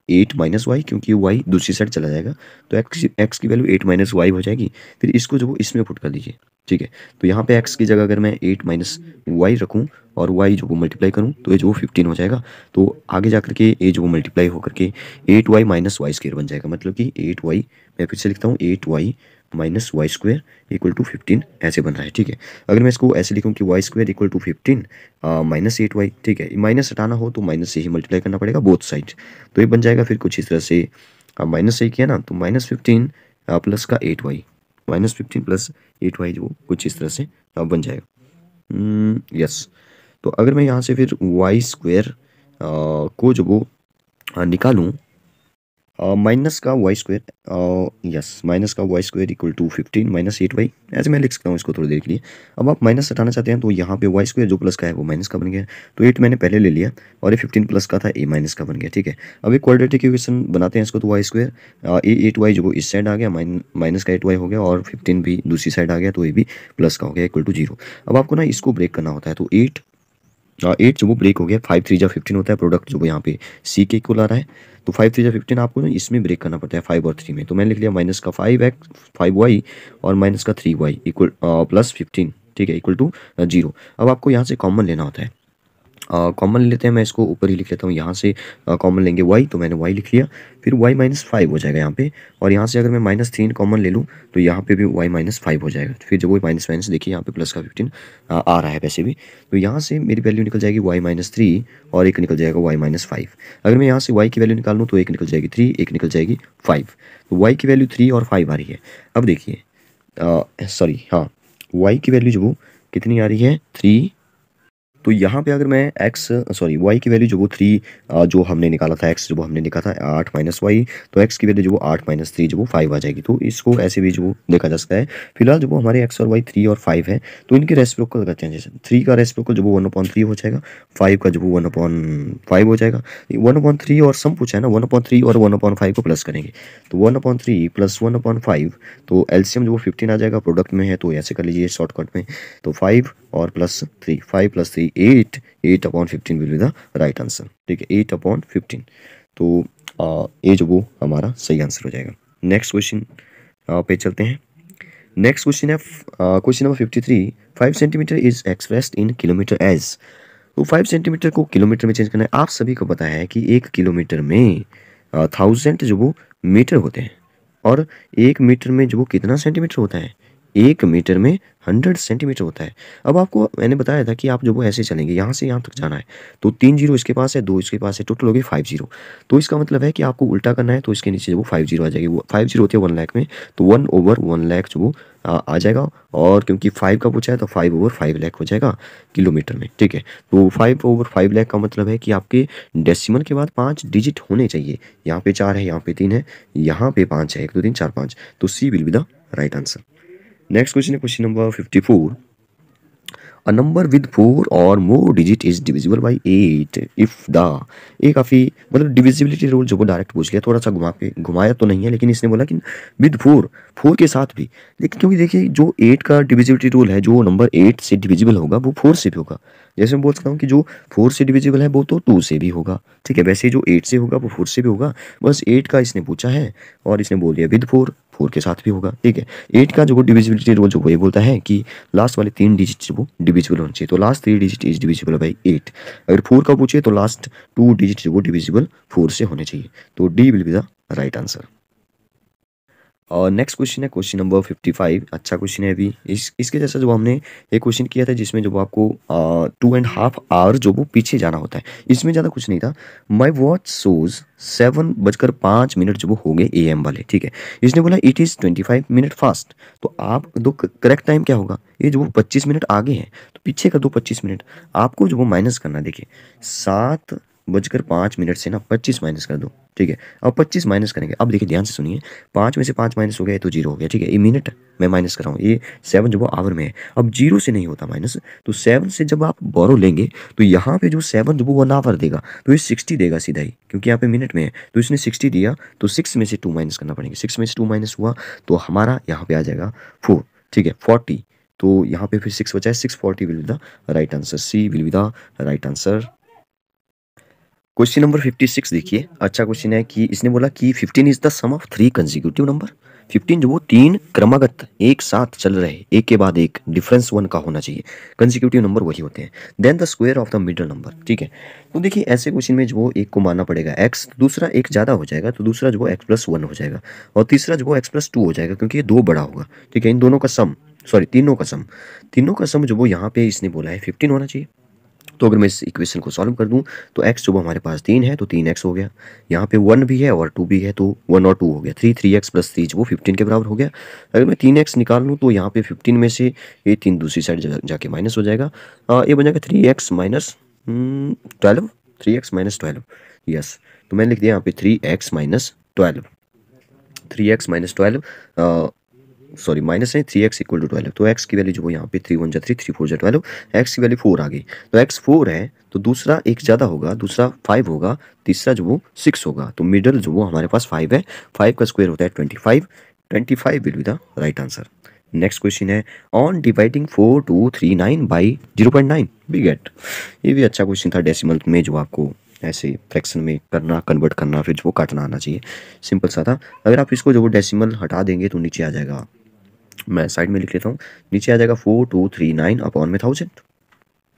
8 माइनस वाई, क्योंकि वाई दूसरी साइड चला जाएगा, तो एक्स की वैल्यू 8 माइनस वाई हो जाएगी। फिर इसको जो वो इसमें पुट कर दीजिए, ठीक है। तो यहाँ पे एक्स की जगह अगर मैं 8 माइनस वाई रखूँ और वाई जो वो मल्टीप्लाई करूँ, तो ये जो वो 15 हो जाएगा। तो आगे जा करके ये जो वो मल्टीप्लाई होकर के 8y माइनस वाई स्क्वेयर बन जाएगा, मतलब कि 8y, मैं फिर से लिखता हूँ 8y minus y square equal to 15, ऐसे बन रहा है, ठीक है। अगर मैं इसको ऐसे लिखूँ कि y square equal to 15 minus 8y, ठीक है, माइनस हटाना हो तो माइनस से ही मल्टीप्लाई करना पड़ेगा बोथ साइड। तो ये बन जाएगा फिर कुछ इस तरह से, माइनस से ही किया ना, तो माइनस 15 प्लस का 8y, माइनस 15 प्लस 8y जो कुछ इस तरह से बन जाएगा। यस। तो अगर मैं यहाँ से फिर वाई स्क्वेयर को जो वो निकालूँ, माइनस का वाई स्क्वेयर, यस, माइनस का y square equal to 15 minus 8y, ऐसे मैं लिख सकता हूँ इसको थोड़ी देर के लिए। अब आप माइनस हटाना चाहते हैं तो यहाँ पे वाई स्क्वेयर जो प्लस का है वो माइनस का बन गया, तो 8 मैंने पहले ले लिया, और ये 15 प्लस का था, ए माइनस का बन गया, ठीक है। अब एक क्वाड्रेटिक इक्वेशन बनाते हैं इसको, तो वाई स्क्वेयर ए 8y जो वो इस साइड आ गया, माइनस का 8y हो गया, और 15 भी दूसरी साइड आ गया, तो ये भी प्लस का हो गया इक्वल टू 0। अब आपको ना इसको ब्रेक करना होता है, तो 8 जो वो ब्रेक हो गया, 5 3 जा 15 होता है, प्रोडक्ट जो वो यहाँ पे सी के इक्वल आ रहा है, तो 5 3 जा 15 आपको ना इसमें ब्रेक करना पड़ता है 5 और 3 में। तो मैंने लिख लिया माइनस का 5y और माइनस का 3y इक्वल प्लस 15, ठीक है, इक्वल टू 0। अब आपको यहाँ से कॉमन लेना होता है, कॉमन लेते हैं, मैं इसको ऊपर ही लिख लेता हूँ, यहाँ से कॉमन लेंगे y, तो मैंने y लिख लिया, फिर y माइनस 5 हो जाएगा यहाँ पे, और यहाँ से अगर मैं माइनस 3 कॉमन ले लूँ तो यहाँ पे भी y माइनस 5 हो जाएगा। फिर जब वही माइनस माइनस देखिए यहाँ पे प्लस का 15 आ रहा है वैसे भी, तो यहाँ से मेरी वैल्यू निकल जाएगी y माइनस 3 और एक निकल जाएगा y माइनस 5। अगर मैं यहाँ से y की वैल्यू निकाल लूँ तो एक निकल जाएगी 3, एक निकल जाएगी 5, तो y की वैल्यू 3 और 5 आ रही है। अब देखिए सॉरी, हाँ, y की वैल्यू जो वो कितनी आ रही है 3। तो यहाँ पे अगर मैं y की वैल्यू जो वो 3 जो हमने निकाला था, x जो वो हमने लिखा था 8 माइनस वाई, तो x की वैल्यू जो वो 8 माइनस 3 जो वो 5 आ जाएगी। तो इसको ऐसे भी जो वो देखा जा सकता है। फिलहाल जो वो हमारे x और y 3 और 5 है, तो इनके रेसिप्रोकल करते हैं। जैसे 3 का रेसिप्रोकल जो वो 1/3 हो जाएगा, 5 का जो वो 1/5 हो जाएगा। 1/3 और सम पूछा है ना, 1/3 और 1/5 को प्लस करेंगे तो 1/3 प्लस 1/5, तो एलसीएम जो वो 15 आ जाएगा, प्रोडक्ट में है तो ऐसे कर लीजिए शॉर्टकट में। तो 5 और plus 3, 5 plus 3 8, 8/15 will be the right answer. ठीक है, 8/15। तो ये जो वो हमारा सही आंसर हो जाएगा। नेक्स्ट क्वेश्चन पे चलते हैं। नेक्स्ट क्वेश्चन है question number 53। 5 centimetre is expressed in kilometre as. तो 5 सेंटीमीटर को किलोमीटर में चेंज करना है। आप सभी को पता है कि 1 किलोमीटर में 1000 जो वो मीटर होते हैं, और 1 मीटर में जो वो कितना सेंटीमीटर होता है, 1 मीटर में 100 सेंटीमीटर होता है। अब आपको मैंने बताया था कि आप जो वो ऐसे चलेंगे, यहाँ से यहाँ तक जाना है, तो 3 जीरो इसके पास है, 2 इसके पास है, टोटल हो गए 5 जीरो। तो इसका मतलब है कि आपको उल्टा करना है, तो इसके नीचे जो वो 5 जीरो आ जाएगी। वो 5 जीरो होती है 1 लाख में, तो 1/1 लाख जो वो आ जाएगा। और क्योंकि 5 का पूछा है तो 5/5 लाख हो जाएगा किलोमीटर में। ठीक है, तो 5/5 लाख का मतलब है कि आपके डेसिमल के बाद 5 डिजिट होने चाहिए। यहाँ पे 4 है, यहाँ पे 3 है, यहाँ पे 5 है, 1 2 3 4 5, तो C will be the right answer. Next question है question number 54। A number with 4 और more digit is divisible by 8 if the. ये काफ़ी मतलब डिविजिबिलिटी रूल जो वो डायरेक्ट पूछ लिया, थोड़ा सा घुमाया तो नहीं है, लेकिन इसने बोला कि विद 4 के साथ भी। लेकिन क्योंकि देखिए जो 8 का डिविजिबिलिटी रूल है, जो नंबर 8 से डिविजिबल होगा वो 4 से भी होगा। जैसे मैं बोल सकता हूँ कि जो 4 से डिविजिबल है वो तो 2 से भी होगा। ठीक है, वैसे जो 8 से होगा वो 4 से भी होगा। बस 8 का इसने पूछा है और इसने बोल दिया विद 4 के साथ भी होगा। ठीक है, 8 का जो वो डिविजिबिलिटी रूल जो वो ये बोलता है कि लास्ट वाले 3 डिजिट जो वो डिविजिबल होने चाहिए। तो last 3 digit is divisible by 8। अगर 4 का पूछे तो लास्ट 2 डिजिट जो वो डिविजिबल 4 से होने चाहिए। तो D will be the right answer. और नेक्स्ट क्वेश्चन है क्वेश्चन नंबर 55। अच्छा क्वेश्चन है। अभी इसके जैसा जो हमने एक क्वेश्चन किया था जिसमें जो आपको 2.5 आवर जो वो पीछे जाना होता है, इसमें ज़्यादा कुछ नहीं था। माई वॉच सोज 7:05 जो वो हो गए AM वाले। ठीक है, इसने बोला इट इज़ 25 मिनट फास्ट। तो आप दो करेक्ट टाइम क्या होगा, ये जो वो 25 मिनट आगे है तो पीछे कर दो 25 मिनट। आपको जो वो माइनस करना, देखिए 7:05 से ना 25 माइनस कर दो। ठीक है, अब 25 माइनस करेंगे। अब देखिए ध्यान से सुनिए, 5 में से 5 माइनस हो गया तो 0 हो गया। ठीक है, ये मिनट मैं माइनस कर रहा हूँ, ये 7 जो वो आवर में है। अब 0 से नहीं होता माइनस, तो 7 से जब आप बोरो लेंगे तो यहाँ पे जो 7 जो वो 1 आवर देगा, तो ये 60 देगा सीधा ही, क्योंकि यहाँ पे मिनट में है। तो इसने 60 दिया, तो 6 में से 2 माइनस करना पड़ेगा। 6 में से 2 माइनस हुआ तो हमारा यहाँ पे आ जाएगा 4। ठीक है, 40। तो यहाँ पे फिर 6 बचा है, 640 will be the right answer. C will be the right answer. Question number 56 देखिए। अच्छा क्वेश्चन है कि इसने बोला कि 15 is the sum of 3 consecutive number. 15 जो वो 3 क्रमागत एक साथ चल रहे, एक के बाद एक, डिफरेंस 1 का होना चाहिए। कंसेक्यूटिव नंबर वही होते हैं। Then the square of the middle number. ठीक है, तो देखिए ऐसे क्वेश्चन में जो वो एक को मानना पड़ेगा x, दूसरा एक ज़्यादा हो जाएगा तो दूसरा जो वो x+1 हो जाएगा, और तीसरा जो वो x+2 हो जाएगा, क्योंकि ये 2 बड़ा होगा। ठीक है, इन दोनों का सम, सॉरी तीनों का सम जो वो यहाँ पे इसने बोला है 15 होना चाहिए। तो अगर मैं इस इक्वेशन को सॉल्व कर दूं तो x जो हमारे पास 3 है तो 3x हो गया, यहाँ पे 1 भी है और 2 भी है तो 1 और 2 हो गया, 3x प्लस 3 जो वो 15 के बराबर हो गया। अगर मैं 3x निकाल लूँ तो यहाँ पे 15 में से ये 3 दूसरी साइड जाके माइनस हो जाएगा। ये बन जाएगा 3x minus 12, 3x minus 12। Yes, तो मैंने लिख दिया यहाँ पे 3x minus 12, 3x minus 12, sorry minus है, 3x इक्वल टू 12। तो x की वैल्यू जो वो यहाँ पे 3 1 जा 3, 3 4 जा 12, x की वैल्यू 4 आ गई। तो x 4 है तो दूसरा एक ज़्यादा होगा, दूसरा 5 होगा, तीसरा जो वो 6 होगा। तो मिडल जो वो हमारे पास 5 है, 5 का स्क्वायर होता है 25, 25 will be the right answer. Next question है on dividing 4239 by 0.9 we get. ये भी अच्छा क्वेश्चन था डेसिमल में, जो आपको ऐसे फ्रैक्शन में करना, कन्वर्ट करना, फिर जो वो काटना आना चाहिए। सिंपल सा था। अगर आप इसको जो वो डेसिमल हटा देंगे तो नीचे आ जाएगा, मैं साइड में लिख लेता हूँ, नीचे आ जाएगा 4239 अपॉन में 1000।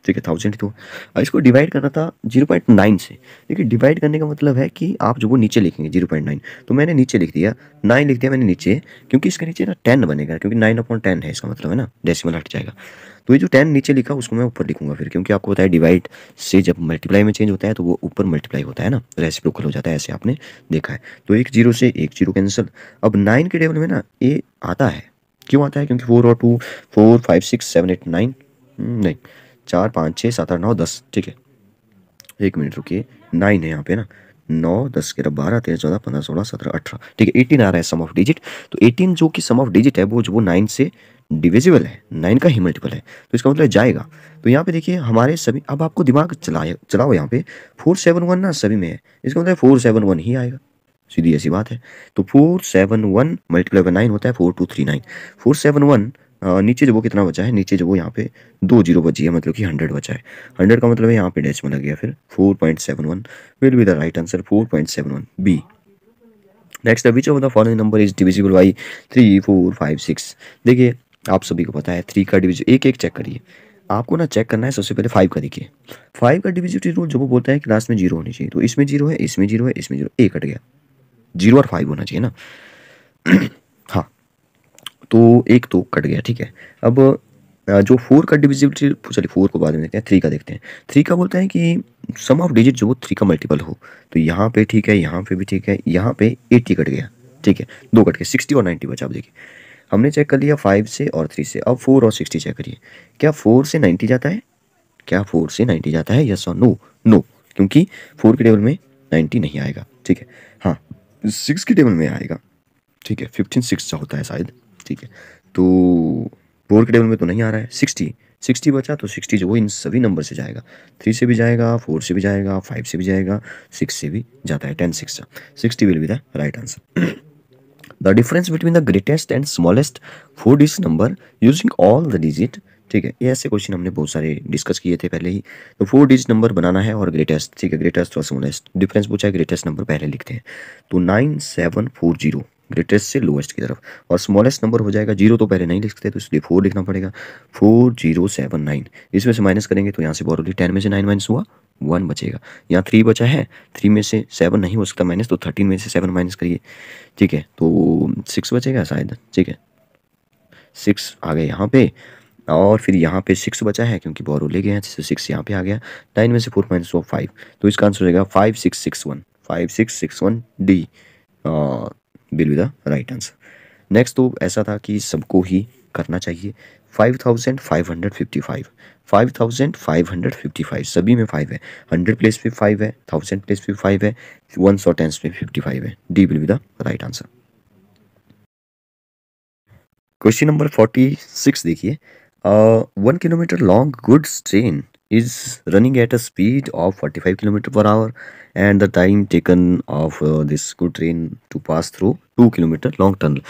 ठीक है, 1000। तो इसको डिवाइड करना था 0.9 से। देखिए डिवाइड करने का मतलब है कि आप जो वो नीचे लिखेंगे 0.9, तो मैंने नीचे लिख दिया, 9 लिख दिया मैंने नीचे, क्योंकि इसके नीचे ना 10 बनेगा, क्योंकि 9/10 है, इसका मतलब है ना डेसिमल हट जाएगा। तो ये जो 10 नीचे लिखा उसको मैं ऊपर लिखूंगा फिर, क्योंकि आपको पता है डिवाइड से जब मल्टीप्लाई में चेंज होता है तो वो ऊपर मल्टीप्लाई होता है ना, रेसिप्रोकल हो जाता है, ऐसे आपने देखा है। तो एक 0 से एक 0 कैंसिल। अब 9 के टेबल में ना ये आता है, क्यों आता है, क्योंकि 4 और 2 4 5 6 7 8 9 नहीं, 4 5 6 7 8 9 10, ठीक है। 1 मिनट रुकिए, 9 है यहाँ पे ना, 9 10 11 12 13 14 15 16 17 18, ठीक है। 18 आ रहा है सम ऑफ डिजिट। तो 18 जो कि सम ऑफ डिजिट है वो 9 से डिविजिबल है, 9 का ही मल्टीपल है, तो इसका मतलब जाएगा। तो यहाँ पे देखिए हमारे सभी, अब आपको दिमाग चलाओ यहाँ पे, 471 ना सभी में है, इसका मतलब 471 ही आएगा, सीधी ऐसी बात है। तो 471 मल्टीप्लाई बाय 9 होता है 4239। 471 नीचे जो वो कितना बचा है, नीचे जो वो यहाँ पे 2 जीरो बची है, मतलब कि 100 बचा है। 100 का मतलब है यहाँ पे डेसिमल लग गया, फिर 4.71 will be the right answer, 4.71 B. Next, which of the following number is divisible by 3 4 5 6। देखिए आप सभी को पता है 3 का डिविजन, एक एक चेक करिए। आपको ना चेक करना है सबसे पहले 5 का। देखिए 5 का डिविजिबिलिटी रूल जो वो बोलता है क्लास में 0 होनी चाहिए, तो इसमें 0 है, इसमें 0 है, इसमें 0, ए कट गया, 0 और 5 होना चाहिए ना। हाँ, तो एक तो कट गया, ठीक है। अब जो 4 का डिविजिबिलिटी, चलिए 4 को बाद में देखते हैं, 3 का देखते हैं। 3 का बोलता है कि सम ऑफ डिजिट जो वो 3 का मल्टीपल हो, तो यहाँ पे ठीक है, यहाँ पे भी ठीक है, यहाँ पे 80 कट गया, ठीक है, 2 कट गए, 60 और 90 बचा। अब देखिए हमने चेक कर लिया 5 से और 3 से, अब 4 और 60 चेक करिए, क्या 4 से 90 जाता है, क्या 4 से 90 जाता है, यस और नो? नो, क्योंकि 4 के टेबल में 90 नहीं आएगा, ठीक है। हाँ, 6 के टेबल में आएगा, ठीक है, 15 6 सा होता है शायद, ठीक है। तो 4 के टेबल में तो नहीं आ रहा है, 60 बचा, तो 60 जो वो इन सभी नंबर से जाएगा, 3 से भी जाएगा, 4 से भी जाएगा, 5 से भी जाएगा, 6 से भी जाता है, 10 6 सा, 60 will be the right answer. The difference between the greatest and smallest 4 digit number using all the digit, ठीक है। ये ऐसे क्वेश्चन हमने बहुत सारे डिस्कस किए थे पहले ही। तो 4 डिजिट नंबर बनाना है और ग्रेटेस्ट, ठीक है, ग्रेटेस्ट और स्मॉलेस्ट, डिफरेंस पूछा है, ग्रेटेस्ट नंबर पहले लिखते हैं, तो 9740 ग्रेटेस्ट से लोएस्ट की तरफ, और स्मॉलेस्ट नंबर हो जाएगा, 0 तो पहले नहीं लिखते तो इसलिए 4 लिखना पड़ेगा, 4079। इसमें से माइनस करेंगे तो यहाँ से बोरोली 10 में से 9 माइनस हुआ, 1 बचेगा। यहाँ 3 बचा है, 3 में से 7 नहीं हो सकता माइनस, तो 13 में से 7 माइनस करिए, ठीक है, तो 6 बचेगा शायद, ठीक है, 6 आ गए यहाँ पे, और फिर यहाँ पे 6 बचा है क्योंकि बोरो ले गए हैं, तो 6 यहाँ पे आ गया, 9 में से 4 माइनस हुआ 5, तो इसका आंसर हो जाएगा 5661, 5661 D will be the right answer. Next, तो ऐसा था कि सबको ही करना चाहिए, 5555, 5555 सभी में 5 है, 100 प्लेस पे 5 है, 1000 प्लेस पे 5 है, 1 और 10 पे 55 है, D will be the right answer. Question number 46 देखिए, 1 kilometre long goods train is running at a speed of 45 kilometre per hour and the time taken of this good train to pass through 2 kilometre long tunnel.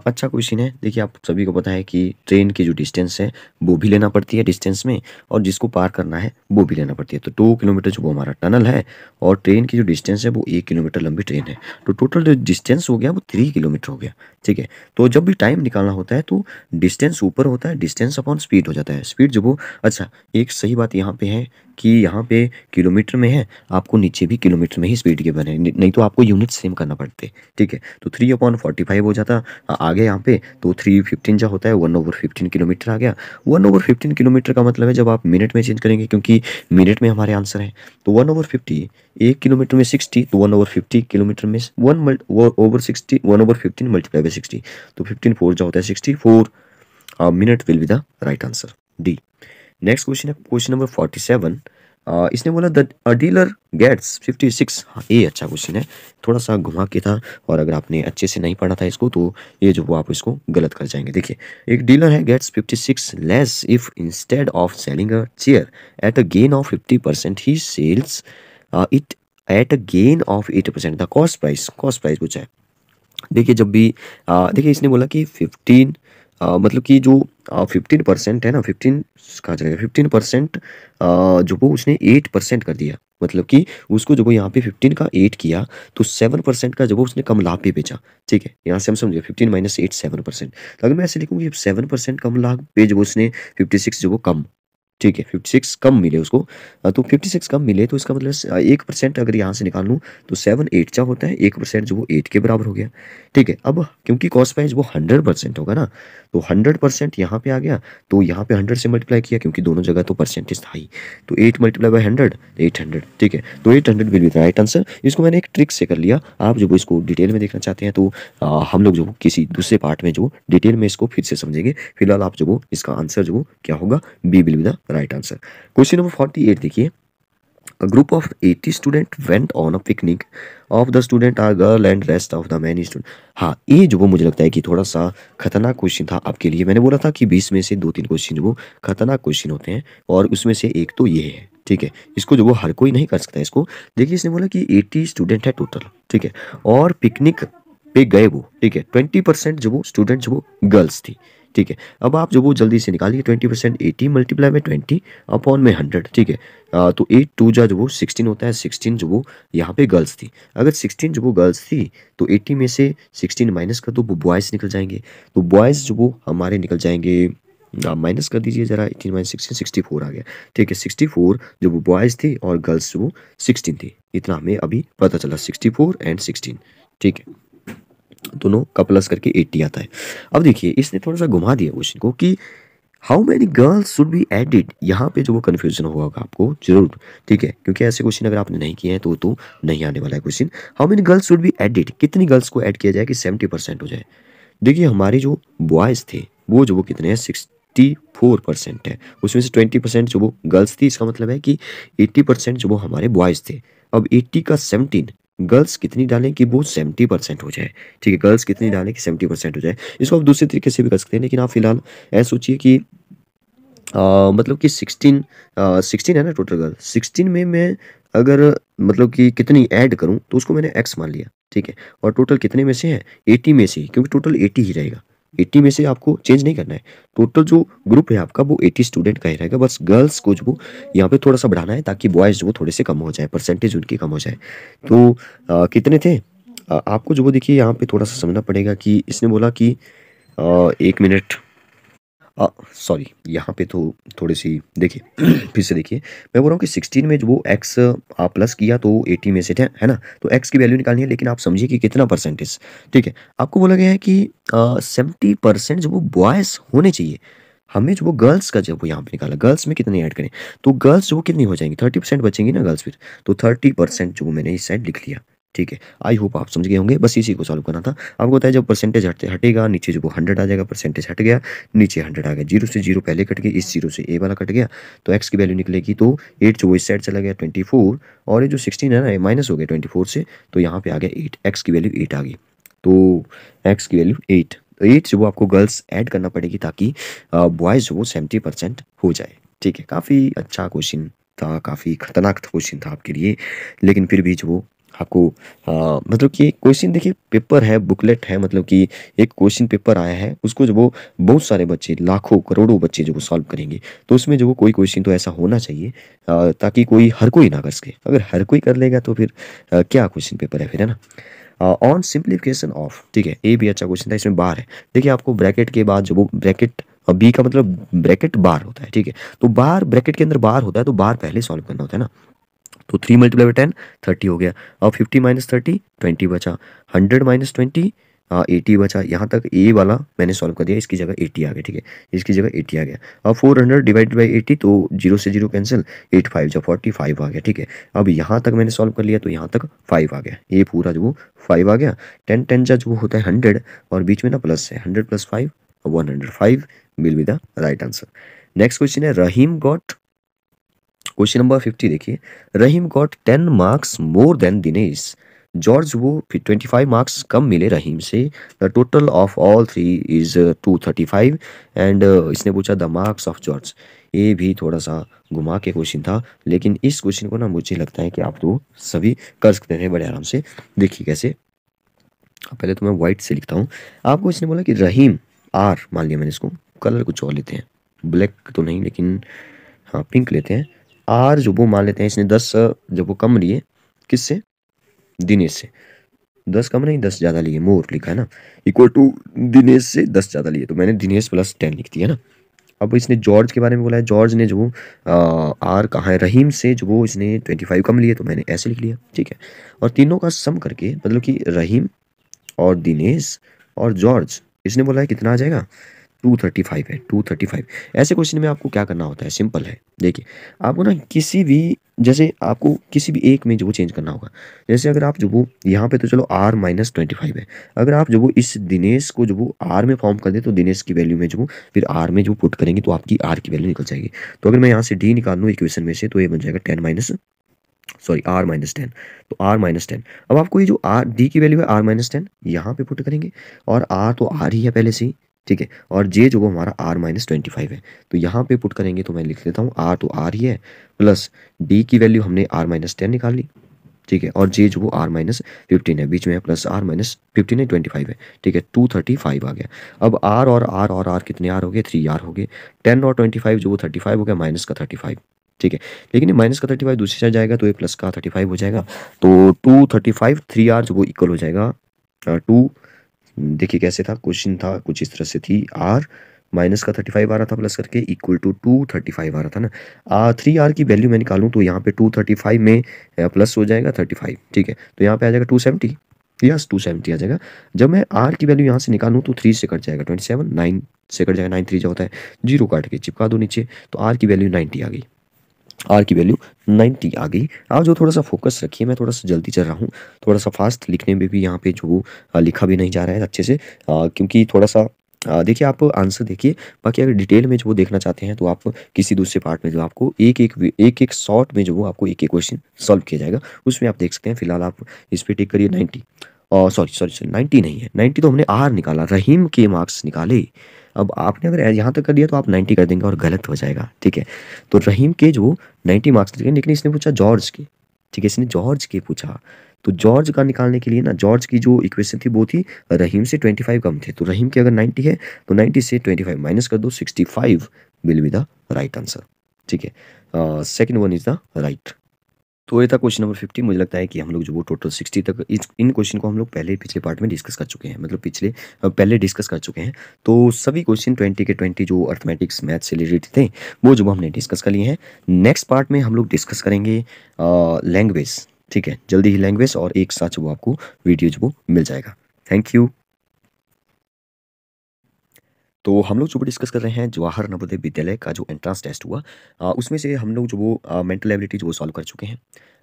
अच्छा question है। देखिए आप सभी को पता है कि ट्रेन की जो डिस्टेंस है वो भी लेना पड़ती है डिस्टेंस में, और जिसको पार करना है वो भी लेना पड़ती है। तो 2 किलोमीटर जो वो हमारा टनल है, और ट्रेन की जो डिस्टेंस है वो 1 किलोमीटर लंबी ट्रेन है, तो टोटल जो डिस्टेंस हो गया वो 3 किलोमीटर हो गया, ठीक है। तो जब भी टाइम निकालना होता है तो डिस्टेंस ऊपर होता है, डिस्टेंस अपॉन स्पीड हो जाता है, स्पीड जो वो, अच्छा एक सही बात यहाँ पे है कि यहाँ पे किलोमीटर में है, आपको नीचे भी किलोमीटर में ही स्पीड के बने, नहीं तो आपको यूनिट सेम करना पड़ते, ठीक है। तो 3/45 हो जाता आगे यहाँ पे, तो 315 जो होता है 1/15 किलोमीटर आ गया। 1/15 किलोमीटर का मतलब है जब आप मिनट में चेंज करेंगे, क्योंकि मिनट में हमारे आंसर है, तो 1/50, 1 किलोमीटर में 60, तो 1/50 किलोमीटर में 1/60, 1/15 मल्टीप्लाई बाई 60, तो 15 4 जो होता है 64 minute will be the right answer, D. Next question है क्वेश्चन नंबर 47। इसने बोला द डीलर गेट्स 56, हाँ ये अच्छा क्वेश्चन है, थोड़ा सा घुमा के था, और अगर आपने अच्छे से नहीं पढ़ा था इसको तो ये जो वो आप इसको गलत कर जाएंगे। देखिए एक डीलर है gets 56 less if instead of selling a chair at a gain of 50% he sells it at a gain of 80%, the cost price पूछा है। देखिए जब भी देखिए इसने बोला कि 15 मतलब कि जो 15% है ना, 15 कहाँ चलेगा, 15% जो वो उसने 8% कर दिया, मतलब कि उसको जब वो यहाँ पे 15 का 8 किया तो 7% का जब वो उसने कम लाभ पे बेचा, ठीक है। यहाँ से हम समझे 15 माइनस 8 7%, तो अगर मैं ऐसे लिखूँ कि 7% कम लाभ पे जब उसने 56 जो वो कम ठीक है, 56 कम मिले उसको। तो 56 कम मिले तो इसका मतलब 1% अगर यहाँ से निकाल लूँ तो 7 8 चा होता है, 1% जो वो 8 के बराबर हो गया। ठीक है, अब क्योंकि कॉस्ट प्राइस वो 100% होगा ना, तो 100% यहाँ पे आ गया, तो यहाँ पे 100 से मल्टीप्लाई किया क्योंकि दोनों जगह तो परसेंटेज था ही, तो 8 मल्टीप्लाई बाई 100 800। ठीक है, तो 800 will be the right answer. इसको मैंने एक ट्रिक से कर लिया। आप जो इसको डिटेल में देखना चाहते हैं तो हम लोग जो किसी दूसरे पार्ट में जो डिटेल में इसको फिर से समझेंगे। फिलहाल आप जो इसका आंसर जो क्या होगा, B will be the right answer. Question number 48 देखिए, A group of 80 students went on a picnic. Of the student are girl and rest of the many student. हाँ, ये जो वो मुझे लगता है कि थोड़ा सा खतरनाक क्वेश्चन था आपके लिए। मैंने बोला था कि 20 में से 2-3 क्वेश्चन जो वो खतरनाक क्वेश्चन होते हैं, और उसमें से एक तो ये है। ठीक है, इसको जो वो हर कोई नहीं कर सकता। इसको देखिए, इसने बोला कि 80 स्टूडेंट है टोटल। ठीक है, और पिकनिक पे गए वो। ठीक है, 20% जो वो स्टूडेंट जो वो गर्ल्स थी। ठीक है, अब आप जो वो जल्दी से निकालिए, 20% 80 मल्टीप्लाई में 20 अपॉन में 100। ठीक है, तो 8 2 जा जो वो 16 होता है। 16 जो वो यहाँ पे गर्ल्स थी। अगर 16 जो वो गर्ल्स थी तो 80 में से 16 माइनस कर दो, वो बॉयज़ निकल जाएंगे। तो बॉयज़ जो वो हमारे निकल जाएंगे, माइनस कर दीजिए ज़रा, 18 माइनस 16 64 आ गया। ठीक है, 64 जो वो बॉयज़ थी और गर्ल्स जो वो 16 थी। इतना हमें अभी पता चला, 64 एंड 16। ठीक है, दोनों का प्लस करके 80 आता है। अब देखिए, इसने थोड़ा सा घुमा दिया क्वेश्चन को कि how many girls should be added. यहाँ पे जो वो कन्फ्यूजन होगा आपको जरूर। ठीक है, क्योंकि ऐसे क्वेश्चन अगर आपने नहीं किए हैं तो नहीं आने वाला है question. How many girls should be added, कितनी गर्ल्स को ऐड किया जाए कि 70% हो जाए। देखिए, हमारे जो बॉयज़ थे वो जो वो कितने हैं, 64% है। उसमें से 20% जो वो गर्ल्स थी, इसका मतलब है कि 80% जो वो हमारे बॉयज़ थे। अब 80 का 17 गर्ल्स कितनी डालें कि वो 70% हो जाए। ठीक है, गर्ल्स कितनी डालें कि 70% हो जाए। इसको आप दूसरे तरीके से भी कर सकते हैं, लेकिन आप फिलहाल ऐसा सोचिए कि मतलब कि 16 है ना टोटल गर्ल। 16 में मैं अगर मतलब कि कितनी ऐड करूं तो उसको मैंने x मान लिया। ठीक है, और टोटल कितने में से है, 80 में से, क्योंकि टोटल 80 ही रहेगा। 80 में से आपको चेंज नहीं करना है। टोटल जो ग्रुप है आपका वो 80 स्टूडेंट का ही रहेगा। बस गर्ल्स को जो वो यहाँ पे थोड़ा सा बढ़ाना है ताकि बॉयज़ जो वो थोड़े से कम हो जाए, परसेंटेज उनकी कम हो जाए। तो कितने थे, आपको जो वो देखिए यहाँ पे थोड़ा सा समझना पड़ेगा कि इसने बोला कि 1 मिनट, सॉरी, यहाँ पे तो थोड़ी सी देखिए फिर से देखिए। मैं बोल रहा हूँ कि 16 में जो वो x आप प्लस किया तो 80 में से थे, है ना, तो x की वैल्यू निकालनी है, लेकिन आप समझिए कि कितना परसेंटेज। ठीक है, आपको बोला गया है कि 70% जो वो बॉयज़ होने चाहिए। हमें जो वो गर्ल्स का जब वो यहाँ पे निकाला, गर्ल्स में कितने ऐड करें, तो गर्ल्स जो वो कितनी हो जाएंगी, 30% बचेंगी ना गर्ल्स फिर, तो 30% जो वो मैंने इस साइड लिख लिया। ठीक है, आई होप आप समझ गए होंगे। बस इसी को सॉल्व करना था। आपको होता है जब परसेंटेज हटेगा नीचे जो वो 100 आ जाएगा, परसेंटेज हट गया नीचे 100 आ गया, 0 से 0 पहले कट गया, इस 0 से ए वाला कट गया, तो x की वैल्यू निकलेगी, तो 8 जो वो इस साइड चला गया 24, और ये जो 16 है ना माइनस हो गया 24 से, तो यहाँ पे आ गया 8, x की वैल्यू 8 आ गई। तो x की वैल्यू 8, तो 8 जो वो आपको गर्ल्स ऐड करना पड़ेगी ताकि बॉयज़ जो वो 70% हो जाए। ठीक है, काफ़ी अच्छा क्वेश्चन था, काफ़ी खतरनाक क्वेश्चन था आपके लिए, लेकिन फिर भी जो वो आपको मतलब कि क्वेश्चन देखिए, पेपर है, बुकलेट है, मतलब कि एक क्वेश्चन पेपर आया है, उसको जो वो बहुत सारे बच्चे, लाखों करोड़ों बच्चे जो वो सॉल्व करेंगे, तो उसमें जो वो कोई क्वेश्चन तो ऐसा होना चाहिए ताकि कोई हर कोई ना कर सके। अगर हर कोई कर लेगा तो फिर क्या क्वेश्चन पेपर है फिर, है ना। ऑन सिंप्लीफिकेशन ऑफ, ठीक है, ए भी अच्छा क्वेश्चन था, इसमें बार है। देखिए, आपको ब्रैकेट के बाद जो वो ब्रैकेट, बी का मतलब ब्रैकेट बार होता है। ठीक है, तो बार ब्रैकेट के अंदर बार होता है, तो बार पहले सॉल्व करना होता है ना। तो 3 मल्टीप्लाई बाई 10 30 हो गया। अब 50 माइनस 30 20 बचा। 100 माइनस 20 80 बचा। यहाँ तक ए वाला मैंने सॉल्व कर दिया, इसकी जगह 80 आ गया। ठीक है, इसकी जगह 80 आ गया। अब 400 डिवाइड बाई 80, तो 0 से 0 कैंसिल, 8 5 जा 45 आ गया। ठीक है, अब यहाँ तक मैंने सॉल्व कर लिया, तो यहाँ तक 5 आ गया, ये पूरा जो वो 5 आ गया। 10 10 जा जो होता है 100, और बीच में ना प्लस है, 100 plus 5 105 will be the right answer. Next question है, रहीम गॉट, क्वेश्चन नंबर 50 देखिए, Rahim got 10 marks more than Dinesh. George वो 25 मार्क्स कम मिले रहीम से। The total of all three is 235, and इसने पूछा द मार्क्स ऑफ जॉर्ज। ये भी थोड़ा सा घुमा के क्वेश्चन था, लेकिन इस क्वेश्चन को ना मुझे लगता है कि आप तो सभी कर सकते थे बड़े आराम से। देखिए कैसे, पहले तो मैं व्हाइट से लिखता हूँ। आपको इसने बोला कि रहीम, आर मान लिया मैंने, इसको कलर कुछ और लेते हैं, ब्लैक तो नहीं, लेकिन हाँ पिंक लेते हैं। आर जो वो मान लेते हैं, इसने 10 जब वो कम लिए, किससे, दिनेश से। 10 कम नहीं, 10 ज़्यादा लिए, मोर लिखा है ना, इक्वल टू दिनेश से 10 ज़्यादा लिए, तो मैंने दिनेश प्लस 10 लिख दिया ना। अब इसने जॉर्ज के बारे में बोला है, जॉर्ज ने जो आर कहा है रहीम से, जो वो इसने 25 कम लिए, तो मैंने ऐसे लिख लिया, ठीक है। और तीनों का सम करके मतलब कि रहीम और दिनेश और जॉर्ज, इसने बोला है कितना आ जाएगा, 235 है, 235। ऐसे क्वेश्चन में आपको क्या करना होता है, सिंपल है। देखिए आपको ना किसी भी, जैसे आपको किसी भी एक में जो वो चेंज करना होगा। जैसे अगर आप जो वो यहाँ पे तो चलो R-25 है, अगर आप जो वो इस दिनेश को जो वो R में फॉर्म कर दे तो दिनेश की वैल्यू में जो वो फिर R में जो पुट करेंगे तो आपकी R की वैल्यू निकल जाएगी। तो अगर मैं यहाँ से D निकाल लूँ इक्वेशन में से, तो ये बन जाएगा 10 माइनस, सॉरी R-10, तो R-10। अब आपको ये जो R D की वैल्यू है R-10 यहाँ पे पुट करेंगे, और R तो R ही है पहले से ही, ठीक है। और J जो वो हमारा R-25 है, तो यहाँ पे पुट करेंगे तो मैं लिख लेता हूँ R तो R ही है, प्लस D की वैल्यू हमने R-10 निकाल ली, ठीक है। और J जो वो R-15 है, बीच में है, प्लस R-15 है, 25 है, ठीक है। 235 आ गया। अब R और R और R कितने R हो गए, 3R हो गए। 10 और 25 जो वो 35 हो गया, माइनस का 35, ठीक है। लेकिन ये माइनस का 35 दूसरी साइड जाएगा तो ये प्लस का 35 हो जाएगा। तो 235 3R जो वो इक्वल हो जाएगा टू, देखिए कैसे था क्वेश्चन, था कुछ इस तरह से थी, R माइनस का 35 आ रहा था प्लस करके, इक्वल टू 235 आ रहा था ना। 3R की वैल्यू मैं निकालूं तो यहाँ पे 235 में प्लस हो जाएगा 35, ठीक है। तो यहाँ पे आ जाएगा 270, यस 270 आ जाएगा। जब मैं R की वैल्यू यहाँ से निकालूं तो 3 से कट जाएगा 27, 9 से कट जाएगा, 9 3 जो होता है, जीरो काट के चिपका दो नीचे, तो R की वैल्यू 90 आ गई, R की वैल्यू 90 आ गई। आप जो थोड़ा सा फोकस रखिए, मैं थोड़ा सा जल्दी चल रहा हूँ, थोड़ा सा फास्ट लिखने में भी यहाँ पे जो लिखा भी नहीं जा रहा है अच्छे से, क्योंकि थोड़ा सा देखिए आप आंसर देखिए। बाकी अगर डिटेल में जो वो देखना चाहते हैं तो आप किसी दूसरे पार्ट में जो आपको एक एक शॉर्ट में जो वो आपको एक एक क्वेश्चन सॉल्व किया जाएगा, उसमें आप देख सकते हैं। फिलहाल आप इस पे टिक करिए 90, और सॉरी सॉरी सॉरी 90 नहीं है, 90 तो हमने R निकाला, रहीम के मार्क्स निकाले। अब आपने अगर यहाँ तक कर दिया तो आप 90 कर देंगे और गलत हो जाएगा, ठीक है। तो रहीम के जो 90 मार्क्स थे, लेकिन इसने पूछा जॉर्ज के, ठीक है, इसने जॉर्ज के पूछा। तो जॉर्ज का निकालने के लिए ना, जॉर्ज की जो इक्वेशन थी वो थी रहीम से 25 कम थे, तो रहीम के अगर 90 है तो 90 से 25 माइनस कर दो, 65 will be the right answer, ठीक है। Second one is the right. तो ये था क्वेश्चन नंबर 50। मुझे लगता है कि हम लोग जो वो टोटल 60 तक इन क्वेश्चन को हम लोग पहले पिछले पार्ट में डिस्कस कर चुके हैं, मतलब पहले डिस्कस कर चुके हैं। तो सभी क्वेश्चन 20 के 20 जो अर्थमेटिक्स मैथ से रिलेटेड थे वो जो हमने डिस्कस कर लिए हैं। नेक्स्ट पार्ट में हम लोग डिस्कस करेंगे लैंग्वेज, ठीक है, जल्दी ही लैंग्वेज, और एक साथ वो आपको वीडियो जो वो मिल जाएगा। Thank you. तो हम लोग जो डिस्कस कर रहे हैं जवाहर नवोदय विद्यालय का जो एंट्रेंस टेस्ट हुआ, उसमें से हम लोग जो वो मेंटल एबिलिटी जो वो सॉल्व कर चुके हैं।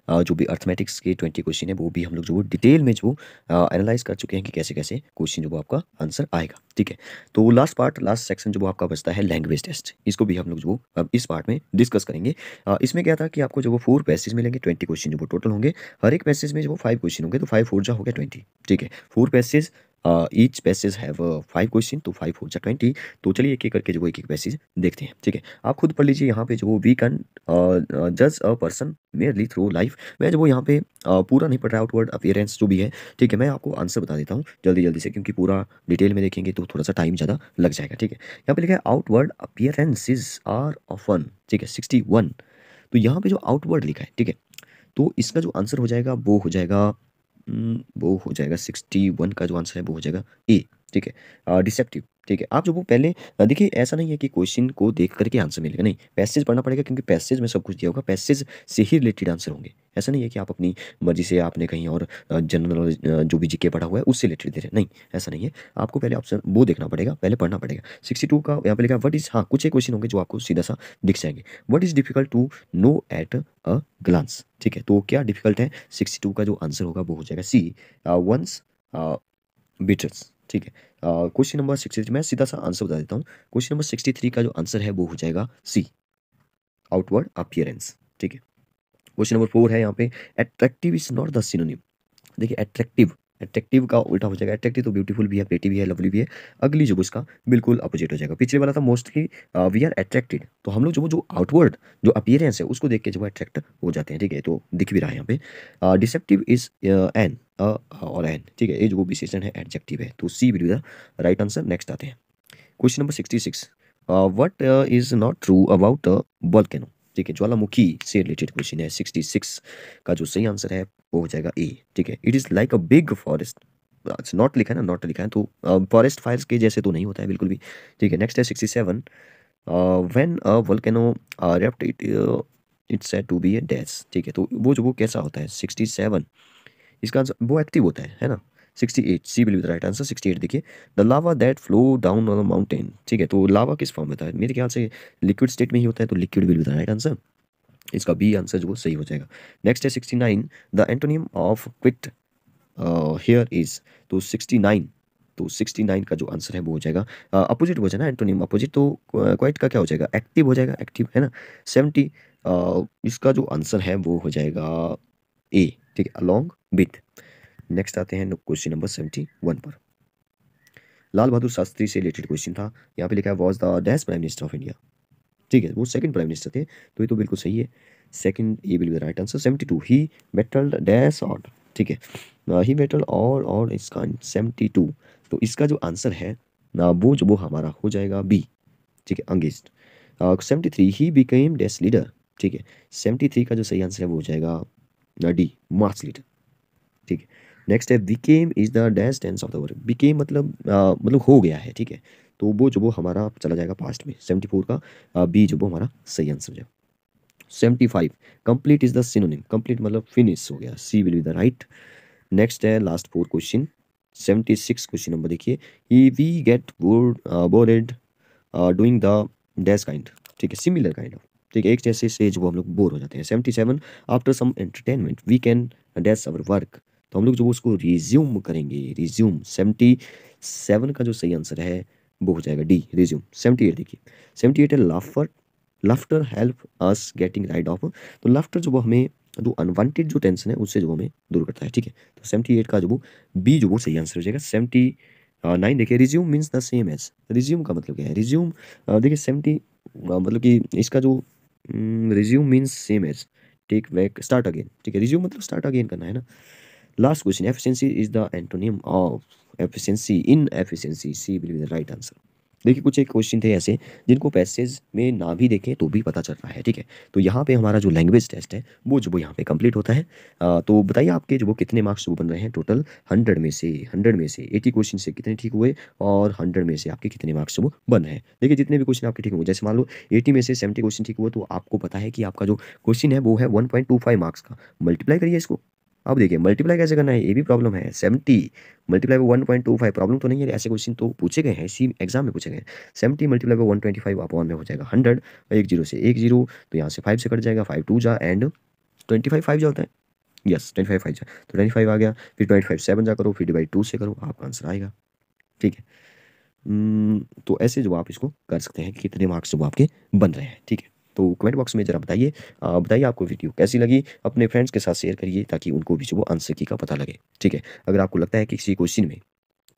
जो भी अर्थमेटिक्स के 20 क्वेश्चन है वो भी हम लोग जो वो डिटेल में जो एनालाइज कर चुके हैं कि कैसे कैसे क्वेश्चन जो वो आपका आंसर आएगा, ठीक है। तो लास्ट सेक्शन जो वो आपका बचता है लैंग्वेज टेस्ट, इसको भी हम लोग जो वो अब इस पार्ट में डिस्कस करेंगे। इसमें क्या था कि आपको जो वो 4 पैसेज मिलेंगे, 20 क्वेश्चन जो वो टोटल होंगे। हर एक पैसेज में जो वो 5 क्वेश्चन होंगे, तो 5 4 जा हो गया 20, ठीक है। 4 passage, each passage have 5 question, तो 5 4 जा 20। तो चलिए एक एक करके जो वो एक एक पैसेज देखते हैं, ठीक है। आप खुद पढ़ लीजिए यहाँ पे जो वो वी कैन जज a person merely through life. मैं जो वो यहाँ पे पूरा नहीं पढ़ रहा, आउटवर्ड अपीयरेंस जो भी है, ठीक है। मैं आपको आंसर बता देता हूँ जल्दी जल्दी से, क्योंकि पूरा डिटेल में देखेंगे तो थोड़ा सा टाइम ज़्यादा लग जाएगा, ठीक है। यहाँ पे लिखा है आउटवर्ड अपीयरेंसेस आर ऑफन, ठीक है, 61। तो यहाँ पे जो आउटवर्ड लिखा है, ठीक है, तो इसका जो आंसर हो जाएगा वो हो जाएगा, वो हो जाएगा 61 का जो आंसर है वो हो जाएगा ए, ठीक है। डिसेप्टिव, ठीक है। आप जो वो पहले देखिए, ऐसा नहीं है कि क्वेश्चन को देख करके आंसर मिलेगा, नहीं, पैसेज पढ़ना पड़ेगा, क्योंकि पैसेज में सब कुछ दिया होगा, पैसेज से ही रिलेटेड आंसर होंगे। ऐसा नहीं है कि आप अपनी मर्जी से आपने कहीं और जनरल नॉलेज जो भी जीके पढ़ा हुआ है उससे रिलेटेड दे रहे हैं, नहीं, ऐसा नहीं है। आपको पहले ऑप्शन वो देखना पड़ेगा, पहले पढ़ना पड़ेगा। 62 का यहाँ पे लिखा व्हाट इज, हाँ कुछ एक क्वेश्चन होंगे जो आपको सीधा सा दिख जाएंगे। What is difficult to know at a glance, ठीक है। तो क्या डिफिकल्ट है, 62 का जो आंसर होगा वो हो जाएगा सी, वंस बीटर्स, ठीक है। क्वेश्चन नंबर 63, मैं सीधा सा आंसर बता देता हूँ। क्वेश्चन नंबर 63 का जो आंसर है वो हो जाएगा सी, आउटवर्ड अपीयरेंस, ठीक है। क्वेश्चन नंबर 4 है यहाँ पे, attractive is not the synonym. देखिए अट्रैक्टिव, अट्रैक्टिव का उल्टा हो जाएगा। अट्रैक्टिव तो ब्यूटीफुल भी है, प्रेटी भी है, लवली भी है। अगली जो उसका बिल्कुल अपोजिट हो जाएगा। पिछले वाला था मोस्टली वी आर अट्रैक्टेड, तो हम लोग जो आउटवर्ड जो अपीयरेंस है उसको देख के जो अट्रैक्ट हो जाते हैं, ठीक है। तो दिख भी रहा है यहाँ पे। डिसेप्टिव इज एन और एन, ठीक है। ये जो विशेषण है एडजेक्टिव है, तो C will be the right answer. Next आते हैं question number 66, what is not true about volcano, ठीक है। ज्वालामुखी से रिलेटेड क्वेश्चन है। 66 का जो सही आंसर है वो हो जाएगा ए, ठीक है। It is like a big forest, not लिखा है ना, नॉट लिखा है, तो फॉरेस्ट फायर्स के जैसे तो नहीं होता है बिल्कुल भी, ठीक है। नेक्स्ट है 67, when a volcano erupt it's said to be a dash, ठीक है। तो वो कैसा होता है 67, इसका आंसर वो एक्टिव होता है ना। 68, C will be the right answer. 68 देखिए, the lava that flow down on a mountain, ठीक है। तो लावा किस फॉर्म में था, मेरे ख्याल से लिक्विड स्टेट में ही होता है, तो liquid will be the right answer. इसका बी आंसर जो वो सही हो जाएगा। नेक्स्ट है 69, the antonym of quit here is, तो 69, तो 69 का जो आंसर है वो हो जाएगा अपोजिट हो जाए ना, एंटोनिम अपोजिट, तो क्वाइट का क्या हो जाएगा, एक्टिव हो जाएगा, एक्टिव है ना। 70, इसका जो आंसर है वो हो जाएगा ए, ठीक है, अलोंग विथ। नेक्स्ट आते हैं क्वेश्चन नंबर 71 पर। लाल बहादुर शास्त्री से रिलेटेड क्वेश्चन था। यहाँ पे लिखा है was the dash prime minister of India, ठीक है, वो सेकंड प्राइम मिनिस्टर थे, तो ये तो बिल्कुल सही है। सेकंड ये will be the right answer. 72, he battled dash और, ठीक है, ही बैटल और इसका 72, तो इसका जो आंसर है ना वो हमारा हो जाएगा बी, ठीक है, against. 73, he became dash leader, ठीक है। 73 का जो सही आंसर है वो हो जाएगा डी, मार्च लीडर, ठीक है। नेक्स्ट है became is the dash tense of the verb, became मतलब हो गया है, ठीक है। तो वो हमारा चला जाएगा पास्ट में। 74 का बी जो वो हमारा सही आंसर हो जाएगा। 75, complete is the synonym, complete मतलब फिनिश हो गया, C will be the right. Next है लास्ट 4 क्वेश्चन। 76 क्वेश्चन नंबर देखिए, we get bored doing the dash kind, ठीक है, सिमिलर काइंड ऑफ, ठीक है, एक जैसे से जो हम लोग बोर हो जाते हैं। 77, after some entertainment we can dash our work, तो हम लोग जो उसको रिज्यूम करेंगे, रिज्यूम। 77 का जो सही आंसर है वो हो जाएगा डी, रिज्यूम। 78 देखिए, 78 है laughter, laughter help us getting ride of, तो लाफ्टर जो वो हमें जो अनवांटेड जो टेंशन है उससे जो हमें दूर करता है, ठीक है। तो 78 का जो वो बी जो वो सही आंसर हो जाएगा। 79 देखिए, resume means the same as, resume का मतलब क्या है, रिज्यूम देखिए 70 मतलब कि इसका जो resume means same as take back start again, ठीक है, रिज्यूम मतलब स्टार्ट अगेन करना है ना। Last question, efficiency is the antonym of efficiency, inefficiency, C will be the right answer. देखिए कुछ एक क्वेश्चन थे ऐसे जिनको पैसेज में ना भी देखें तो भी पता चल रहा है, ठीक है। तो यहाँ पे हमारा जो लैंग्वेज टेस्ट है वो जो वो यहाँ पे कंप्लीट होता है। तो बताइए आपके जो वो कितने मार्क्स वो बन रहे हैं टोटल 100 में से 80 क्वेश्चन से कितने ठीक हुए, और 100 में से आपके कितने मार्क्स वो बन रहे हैं। देखिए जितने भी क्वेश्चन आपके ठीक हुए, जैसे मान लो 80 में से 70 क्वेश्चन ठीक हुआ, तो आपको पता है कि आपका जो क्वेश्चन है वो है 1.25 मार्क्स का। मल्टीप्लाई करिए इसको। अब देखिए मल्टीप्लाई कैसे करना है, ये भी प्रॉब्लम है। 70 मल्टीप्लाई बाई 1.25 प्रॉब्लम तो नहीं है, ऐसे क्वेश्चन तो पूछे गए हैं, इसी एग्जाम में पूछे गए हैं। 70 मल्टीप्लाई बाई 125 अपॉन में हो जाएगा 100, एक जीरो से एक जीरो, तो यहाँ से 5 से कट जाएगा, 5 2 जा एंड 25 5 जा होता है, यस 25 5 जा, तो 25 आ गया। फिर 25 7 जा करो, फिर डिवाइड 2 से करो, आपका आंसर आएगा, ठीक है। तो ऐसे जो आप इसको कर सकते हैं कि कितने मार्क्स जो आपके बन रहे हैं, ठीक है। तो कमेंट बॉक्स में जरा बताइए, बताइए आपको वीडियो कैसी लगी, अपने फ्रेंड्स के साथ शेयर करिए ताकि उनको भी जो वो आंसर की का पता लगे, ठीक है। अगर आपको लगता है कि किसी क्वेश्चन में,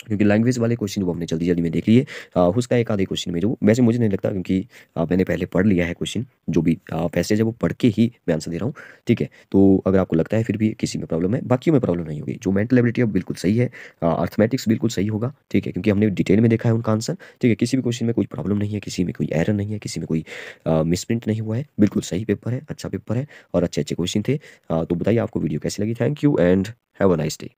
क्योंकि लैंग्वेज वाले क्वेश्चन वो हमने जल्दी जल्दी में देख लिए, उसका एक आधे क्वेश्चन में जो वैसे मुझे नहीं लगता, क्योंकि मैंने पहले पढ़ लिया है क्वेश्चन, जो भी पैसेज है वो पढ़ के ही मैं आंसर दे रहा हूँ, ठीक है। तो अगर आपको लगता है फिर भी किसी में प्रॉब्लम है, बाकी में प्रॉब्लम नहीं होगी। जो मेंटल एबिलिटी है वो बिल्कुल सही है, अर्थमेटिक्स बिल्कुल सही होगा, ठीक है, क्योंकि हमने डिटेल में देखा है उनका आंसर, ठीक है। किसी भी क्वेश्चन में कोई प्रॉब्लम नहीं है, किसी में कोई एरर नहीं है, किसी में कोई मिसप्रिंट नहीं हुआ है, बिल्कुल सही पेपर है, अच्छा पेपर है और अच्छे अच्छे क्वेश्चन थे। तो बताइए आपको वीडियो कैसी लगी। Thank you and have a nice day.